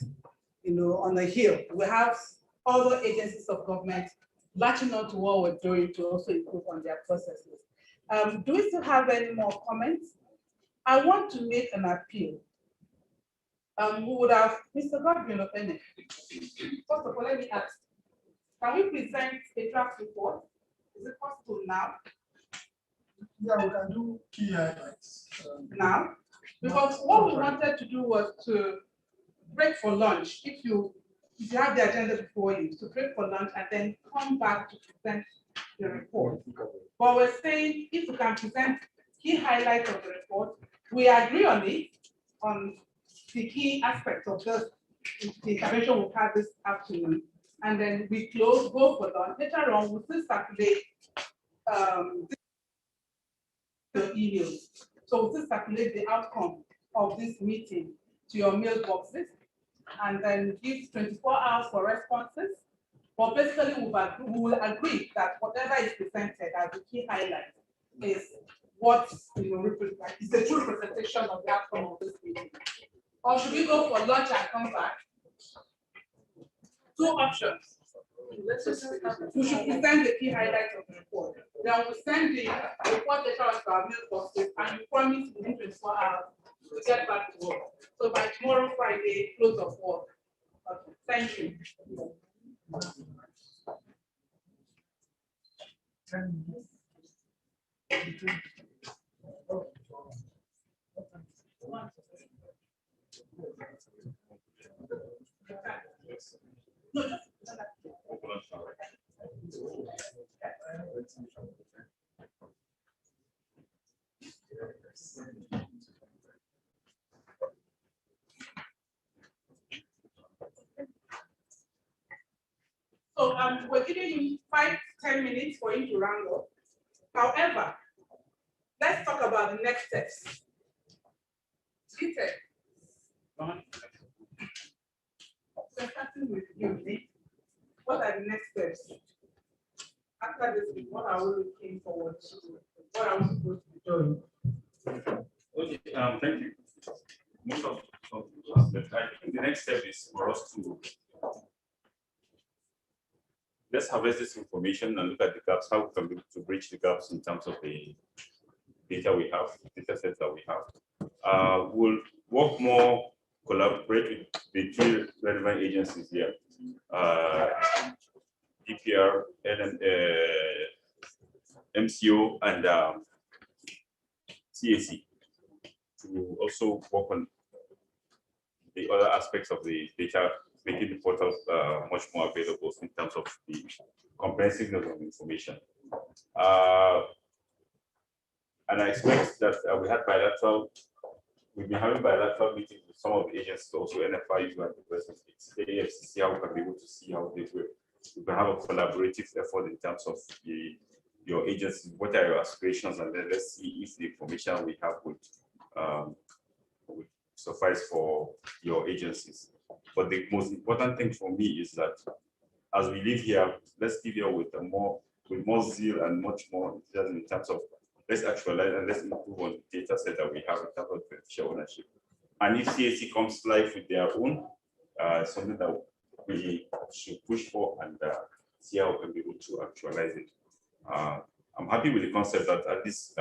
you know, on the hill. We have other agencies of government latching on to what we're doing to also improve on their processes. Do we still have any more comments? I want to make an appeal. We would have, Mr. Godwin of NF. First of all, let me ask, can we present a draft report? Is it possible now? Yeah, we can do key highlights. Now? Because what we wanted to do was to break for lunch. If you have the agenda before you, to break for lunch and then come back to present the report. But we're saying if we can present key highlights of the report, we agree on it, on the key aspects of the intervention we've had this afternoon. And then we close, go for lunch. Later on, we'll still circulate your emails. So we'll still circulate the outcome of this meeting to your mailboxes and then give 24 hours for responses. But basically, we will agree that whatever is presented as the key highlight is what is the true representation of the outcome of this meeting. Or should we go for lunch and come back? Two options. We should present the key highlights of the report. Then we'll send the report later on to our mailboxes and we promise within 24 hours to get back to work. So by tomorrow, Friday, close of work. Okay. Thank you. So we're giving you 5-10 minutes for you to round up. However, let's talk about the next steps. Peter. So starting with you, Nick. What are the next steps? After this, what are we looking forward to? What are we supposed to be doing? Okay, thank you. Most of I think the next step is for us to let's harvest this information and look at the gaps, how we can be able to bridge the gaps in terms of the data we have, data sets that we have. We'll work more, collaborate with the three relevant agencies here, DPR, MCO, and CAC, to also work on the other aspects of the data, making the portals much more available in terms of the comprehensiveness of information. And I expect that we've been having bilateral meetings with some of the agencies, also NFIU and the President, the AFCC, how we can be able to see how they work. We can have a collaborative effort in terms of your agencies, what are your aspirations, and then let's see if the information we have would suffice for your agencies. But the most important thing for me is that as we live here, let's live here with more zeal and much more enthusiasm in terms of let's actualize and let's improve on the data set that we have in terms of beneficial ownership. And if CAC comes live with their own, something that we should push for and see how we can be able to actualize it. I'm happy with the concept that at least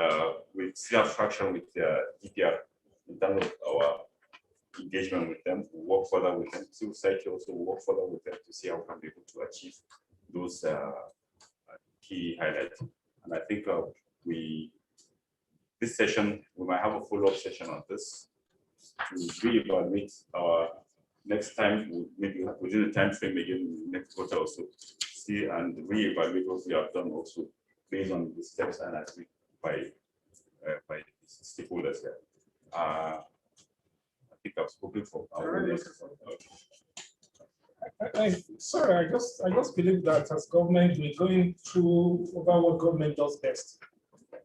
we still have traction with DPR in terms of our engagement with them. We work further with them. Civil society also work further with them to see how we can be able to achieve those key highlights. And I think this session, we might have a follow-up session on this to reevaluate our next time, maybe within the time frame again, next quarter or so, see and reevaluate what we have done also based on the steps and agreed by stakeholders here. I think I've spoken for our Sorry, I just believe that as government, we're going through over what government does best.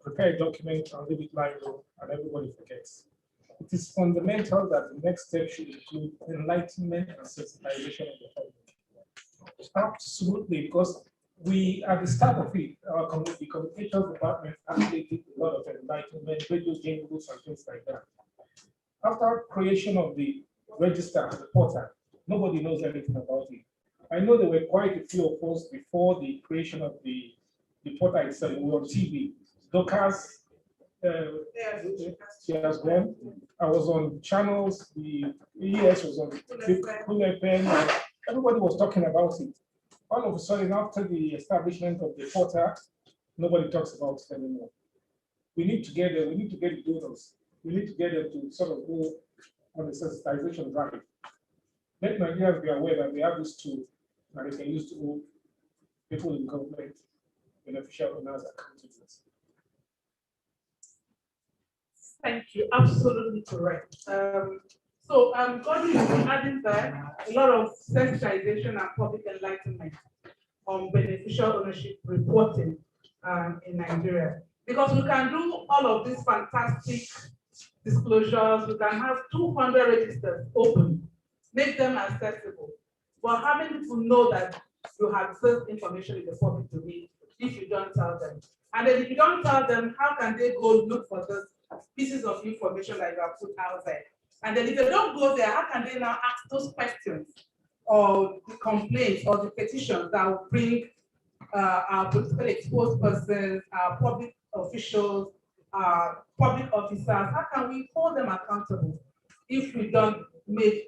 Prepare a document and leave it lying low, and everybody forgets. It is fundamental that the next step should include enlightenment and sensitization of the public. Absolutely, because we, at the start of it, our communications department actually did a lot of enlightenment, radio jingles and things like that. After creation of the register and the portal, nobody knows anything about it. I know there were quite a few of us before the creation of the portal itself. We were on TV. Docas, she has gone. I was on channels. The ES was on FM. Everybody was talking about it. All of a sudden, after the establishment of the portal, nobody talks about it anymore. We need to get there. We need to get the donors. We need to get them to sort of go on the sensitization drive. Let Nigerians be aware that they have this tool that they can use to hold people in government, beneficial owners, accountants. Thank you. Absolutely correct. God is adding there a lot of sensitization and public enlightenment on beneficial ownership reporting in Nigeria. Because we can do all of these fantastic disclosures, we can have 200 registers open, make them accessible. But how many people know that you have this information in the public to read if you don't tell them? And then if you don't tell them, how can they go look for those pieces of information that you have put out there? And then if they don't go there, how can they now ask those questions or the complaints or the petitions that will bring our politically exposed persons, our public officials, public officers? How can we hold them accountable if we don't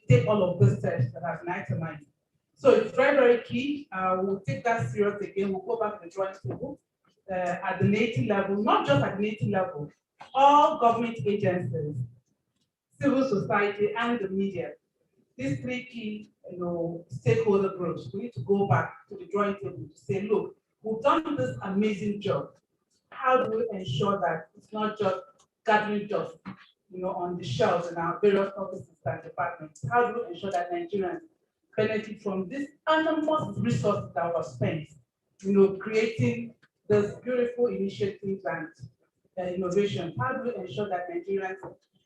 take all of those steps that have been itemized? So it's very, very key. We'll take that serious again. We'll go back to the drawing table at the Neiti level, not just at the Neiti level, all government agencies, civil society, and the media. These three key stakeholder groups, we need to go back to the drawing table to say, look, we've done this amazing job. How do we ensure that it's not just gathering dust on the shelves in our various offices and departments? How do we ensure that Nigerians benefit from this enormous resources that were spent, creating those beautiful initiatives and innovations? How do we ensure that Nigerians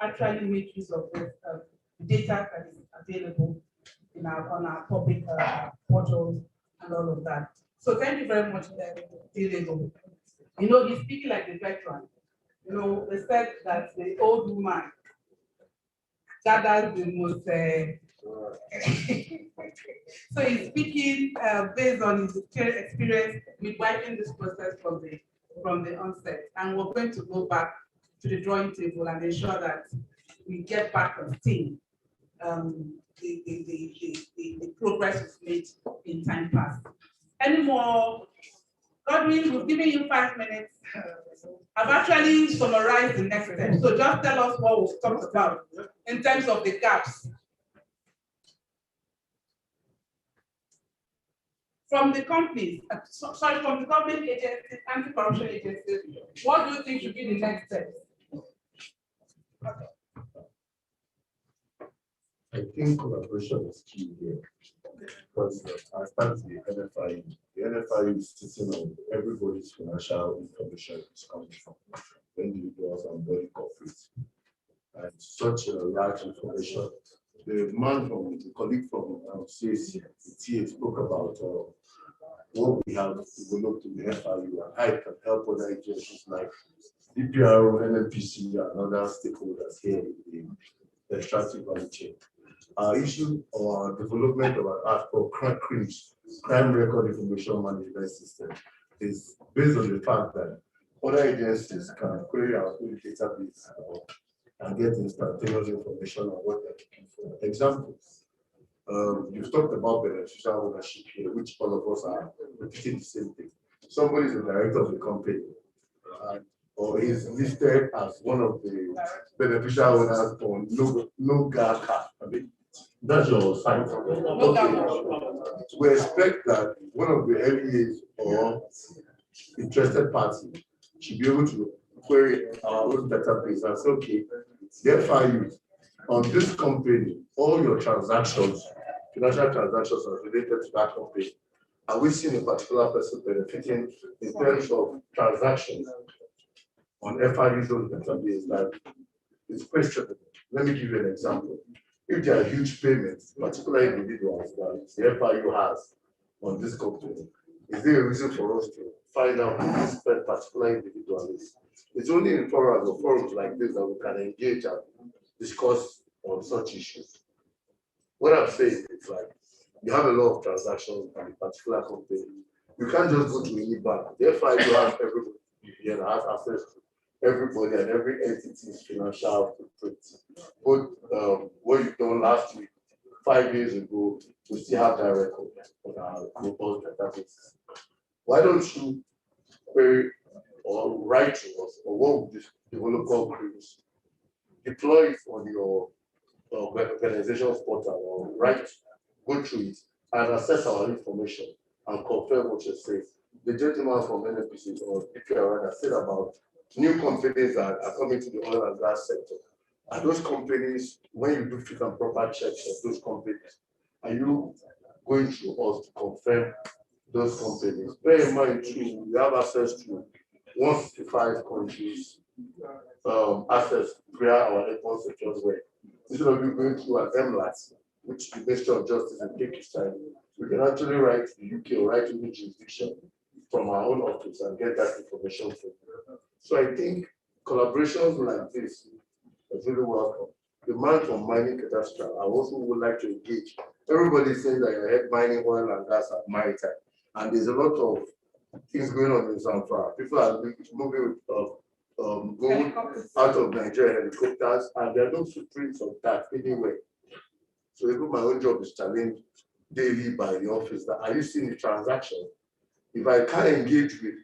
actually make use of this data that is available on our public portals and all of that? So thank you very much, Dilego. He's speaking like the veteran. They said that the old woman gathers the most. So he's speaking based on his experience with wiping this process from the onset. And we're going to go back to the drawing table and ensure that we get back on steam the progress we've made in time past. Any more? Godwin, we've given you 5 minutes. I've actually summarized the next step. So just tell us what we've talked about in terms of the gaps. From the companies, from the government agencies, anti-corruption agencies, what do you think should be the next steps? Okay. I think collaboration is key here. Because I start the NFI. The NFI is sitting on everybody's financial information is coming from individuals and very corporate. And such a large information. The colleague from CAC, the TA spoke about what we have developed in the FIU and how it can help other agencies like DPRO, NNPC, and other stakeholders here in the extractive value chain. Our issue or development of our act for crime record information management system is based on the fact that other agencies can query our own database and get instantaneous information on what they're looking for. Example, you've talked about beneficial ownership here, which all of us are repeating the same thing. Somebody is the director of the company, or is listed as one of the beneficial owners on no GACA. I mean, that's your site. Okay. We expect that one of the LEAs or interested party should be able to query our own database and say, okay, therefore you on this company, all your transactions, financial transactions are related to that company. Are we seeing a particular person benefiting in terms of transactions on FIU's own database that is questionable? Let me give you an example. If there are huge payments, particular individuals that the FIU has on this company, is there a reason for us to find out who this particular individual is? It's only in forums or forums like this that we can engage and discuss on such issues. What I'm saying is like, you have a lot of transactions in a particular company. You can't just go to any bank. Therefore, you have everybody here that has access to everybody and every entity's financial footprint. But what you've done last week, 5 years ago, we still have that record on our robust database. Why don't you query or write to us, or what would this developer queries? Deploy it on your organization's portal or write, go through it and assess our information and confirm what you say. The gentleman from NNPC or DPR said about new companies that are coming to the oil and gas sector. Are those companies, when you do fit and proper checks of those companies, are you going through us to confirm those companies? Bear in mind too, we have access to 165 countries access via our airport sectors where instead of you going through an MLAT, which the Ministry of Justice and take its time, we can actually write to the UK or write to the jurisdiction from our own office and get that information from you. So I think collaborations like this is really welcome. The man from mining cadastral, I also would like to engage. Everybody says that you're head mining oil and gas at maritime, and there's a lot of things going on in Zamfara. People are moving gold out of Nigeria helicopters, and there are no footprints of that anywhere. So even my own job is challenged daily by the office that are you seeing the transaction? If I can't engage with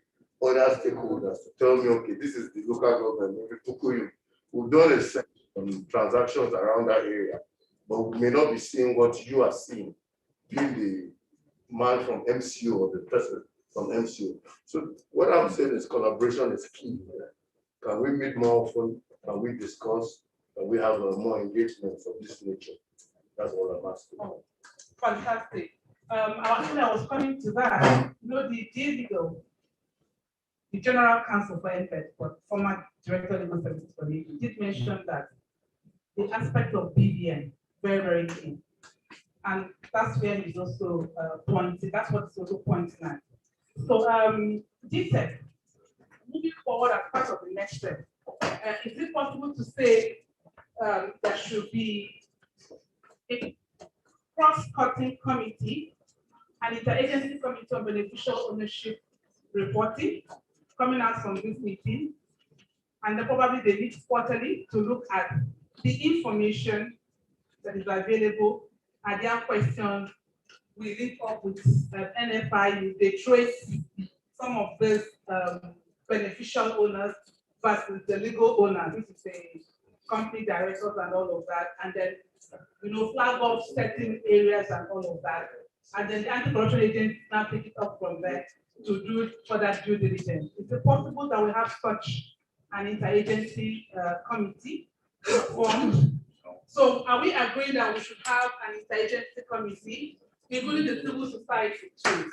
other stakeholders to tell me, okay, this is the local government, we've done a set on transactions around that area, but we may not be seeing what you are seeing, being the man from MCO or the person from MCO. So what I'm saying is collaboration is key. Can we meet more often? Can we discuss? Can we have more engagements of this nature? That's what I'm asking. Oh, fantastic. I was coming to that. You know, the DLEGO, the General Counsel for NPED, but former Director of Legal Services for the did mention that the aspect of BVN very, very key. And that's where he's also pointing, that's what he's also pointing at. So DTEC, moving forward as part of the next step, is it possible to say there should be a cross-cutting committee, an interagency committee on beneficial ownership reporting coming out from this meeting, and then probably they meet quarterly to look at the information that is available, and their questions we link up with NFI, they trace some of these beneficial owners versus the legal owner, which is the company directors and all of that, and then flag off certain areas and all of that, and then the anti-corruption agents now pick it up from there to do further due diligence. Is it possible that we have such an interagency committee formed? So are we agreeing that we should have an interagency committee, including the civil society too,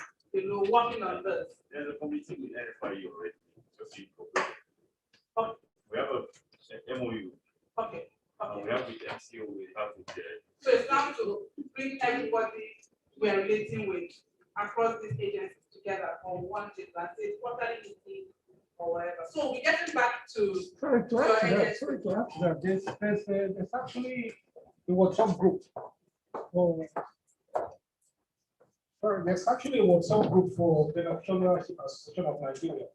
working on this? There's a committee with NFI already. Okay. We have a MOU. Okay. Okay. We have with MCO, we have with the. So it's time to bring everybody we are relating with across these agencies together on one table and say quarterly meeting, or whatever. So we're getting back to Sorry to add to your that. Sorry to add to that. There's actually a WhatsApp group. Oh, sorry, there's actually a WhatsApp group for the National Association of Nigeria.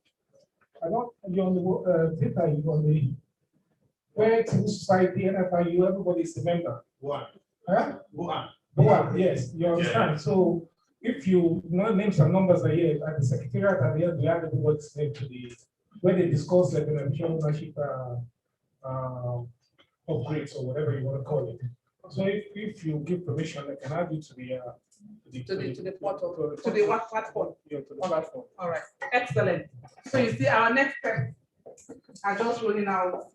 I don't. You're on the data. You're on the where civil society, NFIU, everybody is a member. One. Huh? One. Yes, you understand. So if you know names and numbers are here at the secretariat at the end, we have everybody's name to the where they discuss like beneficial ownership upgrades or whatever you want to call it. So if you give permission, I can add you to the portal, to the what platform? Yeah, to the platform. All right, excellent. So you see, our next step are just rolling out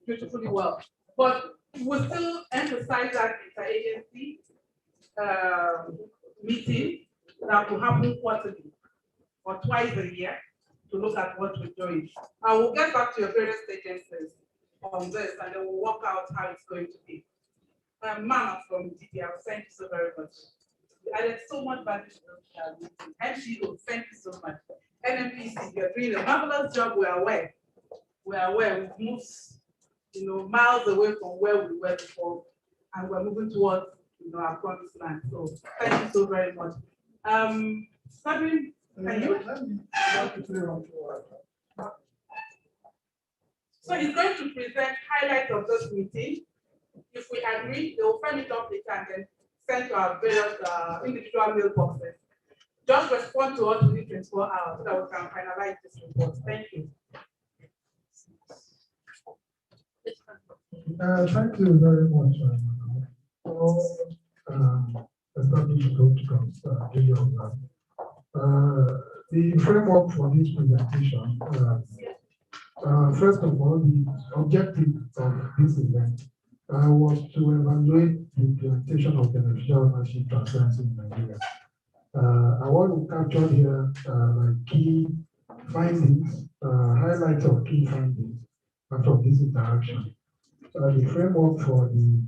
beautifully well, but we'll still emphasize that interagency meeting that will happen quarterly or twice a year to look at what we're doing. I will get back to your various agencies on this, and then we'll work out how it's going to be. Mama from DPR, thank you so very much. You added so much value to the meeting. MCO, thank you so much. NMPC, you're doing a marvelous job. We're aware. We've moved, miles away from where we were before, and we're moving towards, our promised land. So thank you so very much. Sabine, can you? So he's going to present highlights of this meeting. If we agree, they will find it off the and then send to our various individual mailboxes. Just respond to us within 24 hours so that we can finalize this report. Thank you. Thank you very much for establishing outcomes. The framework for this presentation, first of all, the objective of this event was to evaluate the implementation of beneficial ownership transparency in Nigeria. I want to capture here like key findings, highlights of key findings from this interaction. The framework for the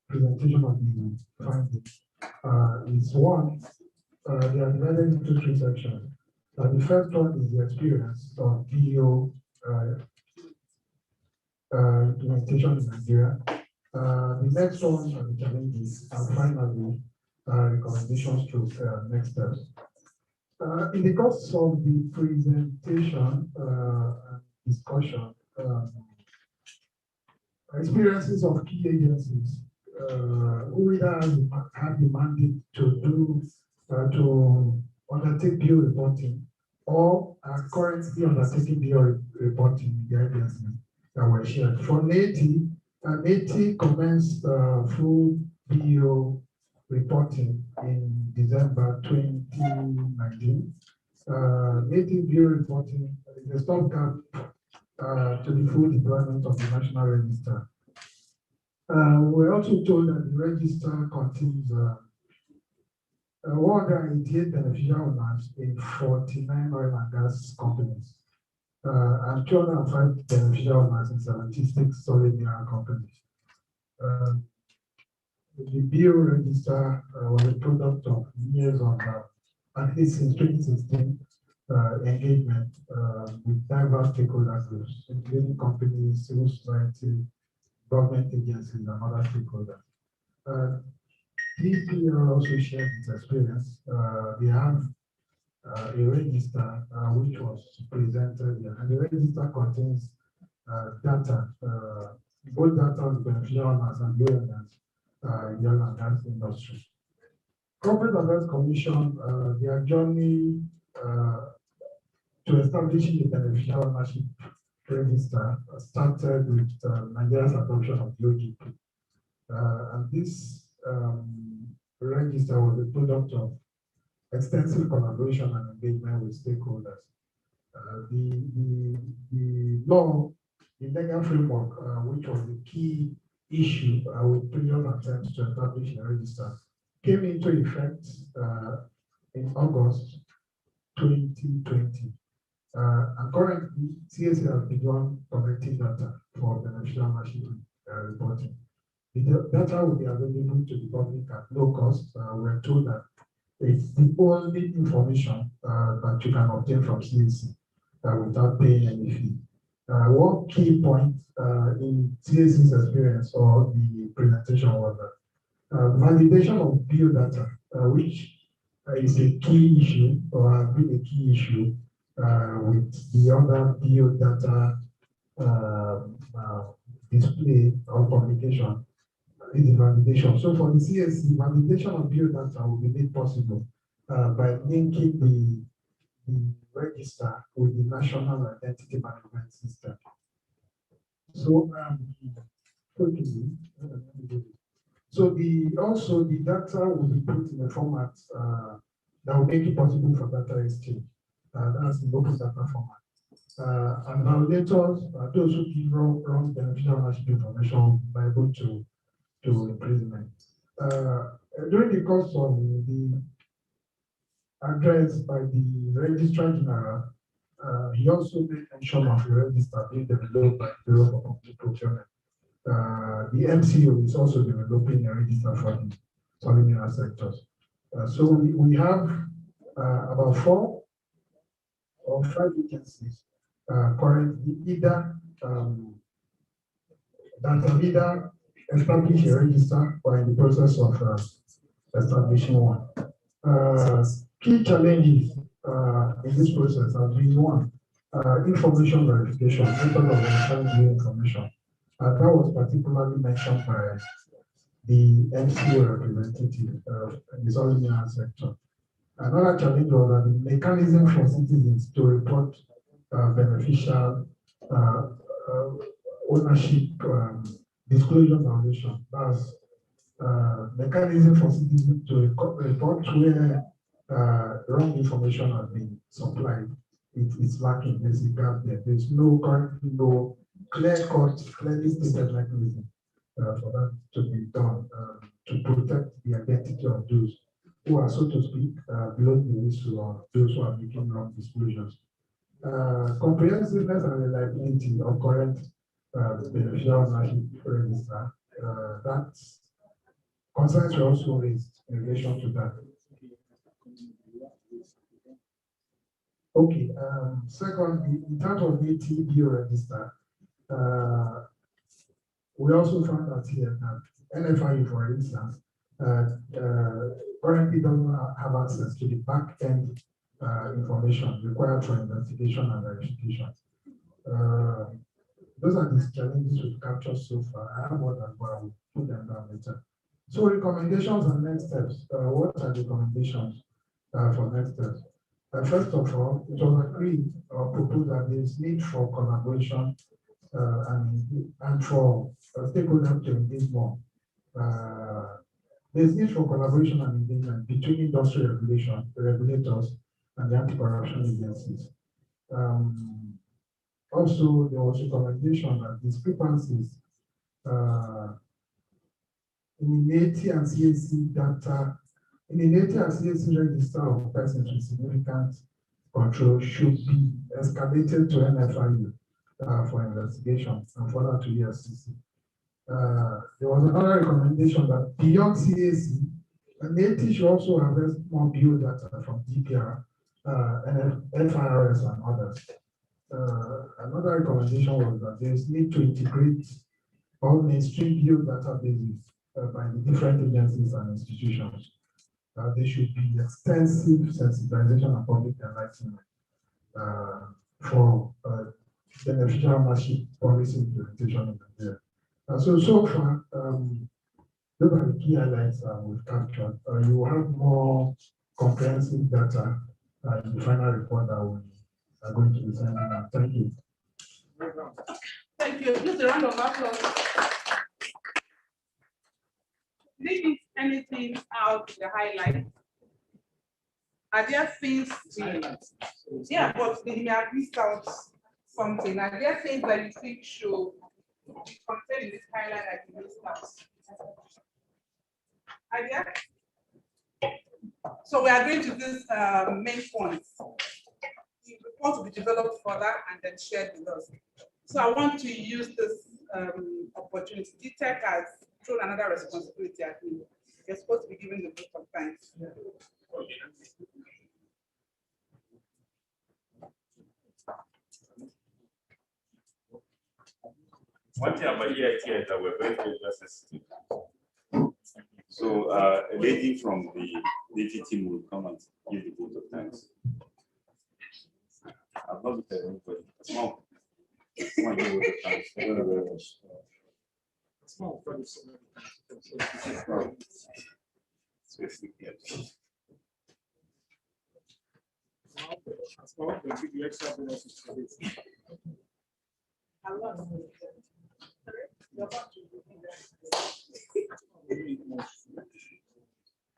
presentation of the findings is one, they are divided into three sections. The first one is the experience of PO implementation in Nigeria. The next one are the challenges, and finally, recommendations to next steps. In the course of the presentation and discussion, experiences of key agencies who either have the mandate to do to undertake PO reporting or are currently undertaking PO reporting in the agency that were shared. For Neiti, Neiti commenced full PO reporting in December 2019. Neiti PO reporting is a stopgap to the full deployment of the National Register. We're also told that the register contains 188 beneficial owners in 49 oil and gas companies, and 205 beneficial owners in 76 solid mineral companies. The BO register was a product of years of, at least since 2016, engagement with diverse stakeholder groups, including companies, civil society, government agencies, and other stakeholders. DPR also shared its experience. They have a register which was presented here, and the register contains data, both data on the beneficial owners and the owners in the oil and gas industry. Corporate Affairs Commission, their journey to establishing the beneficial ownership register started with Nigeria's adoption of the OGP. And this register was a product of extensive collaboration and engagement with stakeholders. The law, the legal framework, which was the key issue with previous attempts to establish a register, came into effect in August 2020. And currently, CSA has begun collecting data for beneficial ownership reporting. The data will be available to the public at no cost. We're told that it's the only information that you can obtain from CSA. without paying any fee. One key point in TAC's experience or the presentation was that validation of bio data, which is a key issue or has been a key issue with the other bio data display or publication, is the validation. So for the CSC, validation of bio data will be made possible by linking the register with the national identity management system. So, okay. So also the data will be put in a format that will make it possible for data exchange. That's the open data format. And validators, those who give wrong beneficial ownership information, will be liable to imprisonment. During the course of the address by the Registrar General, he also made mention of the register being developed by the Bureau for Public Procurement. The MCO is also developing a register for the solid mineral sectors. So we have about 4 or 5 agencies currently either that have either established a register or in the process of establishing one. Key challenges in this process have been one, information verification, method of verifying information. That was particularly mentioned by the MCO representative in the solid mineral sector. Another challenge was that the mechanism for citizens to report beneficial ownership disclosure violation. That's mechanism for citizens to report where wrong information has been supplied. It's lacking. There's a gap there. There's currently no clear-cut, clearly stated mechanism for that to be done to protect the identity of those who are, so to speak, below the whistle or those who are making wrong disclosures. Comprehensiveness and reliability of current beneficial ownership register, that concerns were also raised in relation to that. Okay, second, in terms of Neiti bio register, we also found out here that NFIU, for instance, currently doesn't have access to the back-end information required for investigation and verification. Those are the challenges we've captured so far. I have more than one, I will put them down later. So recommendations and next steps. What are the recommendations for next steps? First of all, it was agreed or proposed that there is need for collaboration and for stakeholders to engage more. There's need for collaboration and engagement between industry regulators and the anti-corruption agencies. Also, there was recommendation that discrepancies in the Neiti and CAC data, in the Neiti and CAC register of persons with significant control should be escalated to NFIU for investigation and further to EFCC. There was another recommendation that beyond CAC, Neiti should also harvest more bio data from DPR, FIRS, and others. Another recommendation was that there is need to integrate all mainstream bio databases by the different agencies and institutions. There should be extensive sensitization and public enlightenment for beneficial ownership policy implementation in Nigeria. So far, those are the key highlights we've captured. You will have more comprehensive data in the final report that we are going to be sending out. Thank you. Thank you. Just a round of applause. Did you anything out in the highlight? Are there things yeah, but they have missed out something. Are there things that you think should be contained in this highlight that you missed out? Are there? So we are going to this main points. The report will be developed further and then shared with us. So I want to use this opportunity. DTech has thrown another responsibility at me. You're supposed to be given the book of thanks. One thing about EIT is that we're very sensitive. So a lady from the Neiti team will come and give the vote of thanks. I've not looked at anybody. Small. Someone give the vote of thanks. Thank you very much. Small.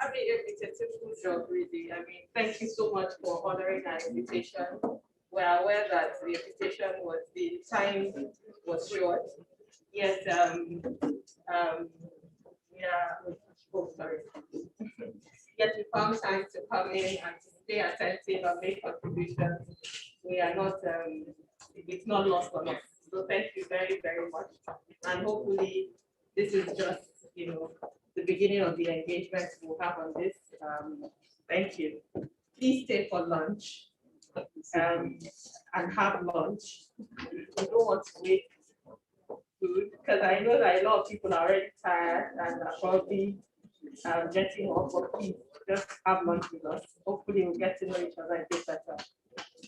I mean, it's a simple job, really. I mean, thank you so much for honoring our invitation. We're aware that the invitation was, the time was short. Yes, yeah, oh, sorry. Yet we found time to come in and to stay attentive and make contributions. We are not, it's not lost on us. So thank you very, very much. And hopefully this is just, the beginning of the engagement we'll have on this. Thank you. Please stay for lunch and have lunch. We don't want to wait food because I know that a lot of people are already tired and are probably getting off, but please just have lunch with us. Hopefully we'll get to know each other a bit better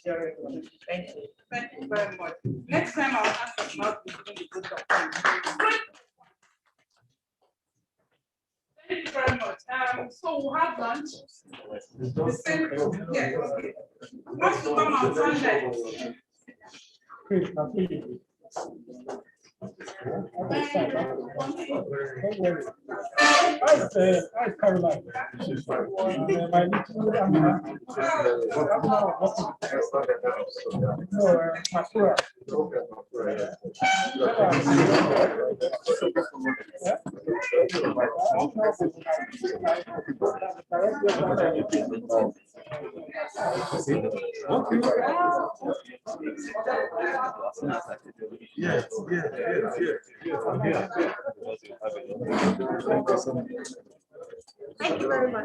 during lunch. Thank you. Thank you very much. Next time I'll ask about the good of time. Thank you very much. So we'll have lunch. The same, yeah, okay. Once you come on Sunday. I Caroline. My Yes, I'm here. Thank you very much.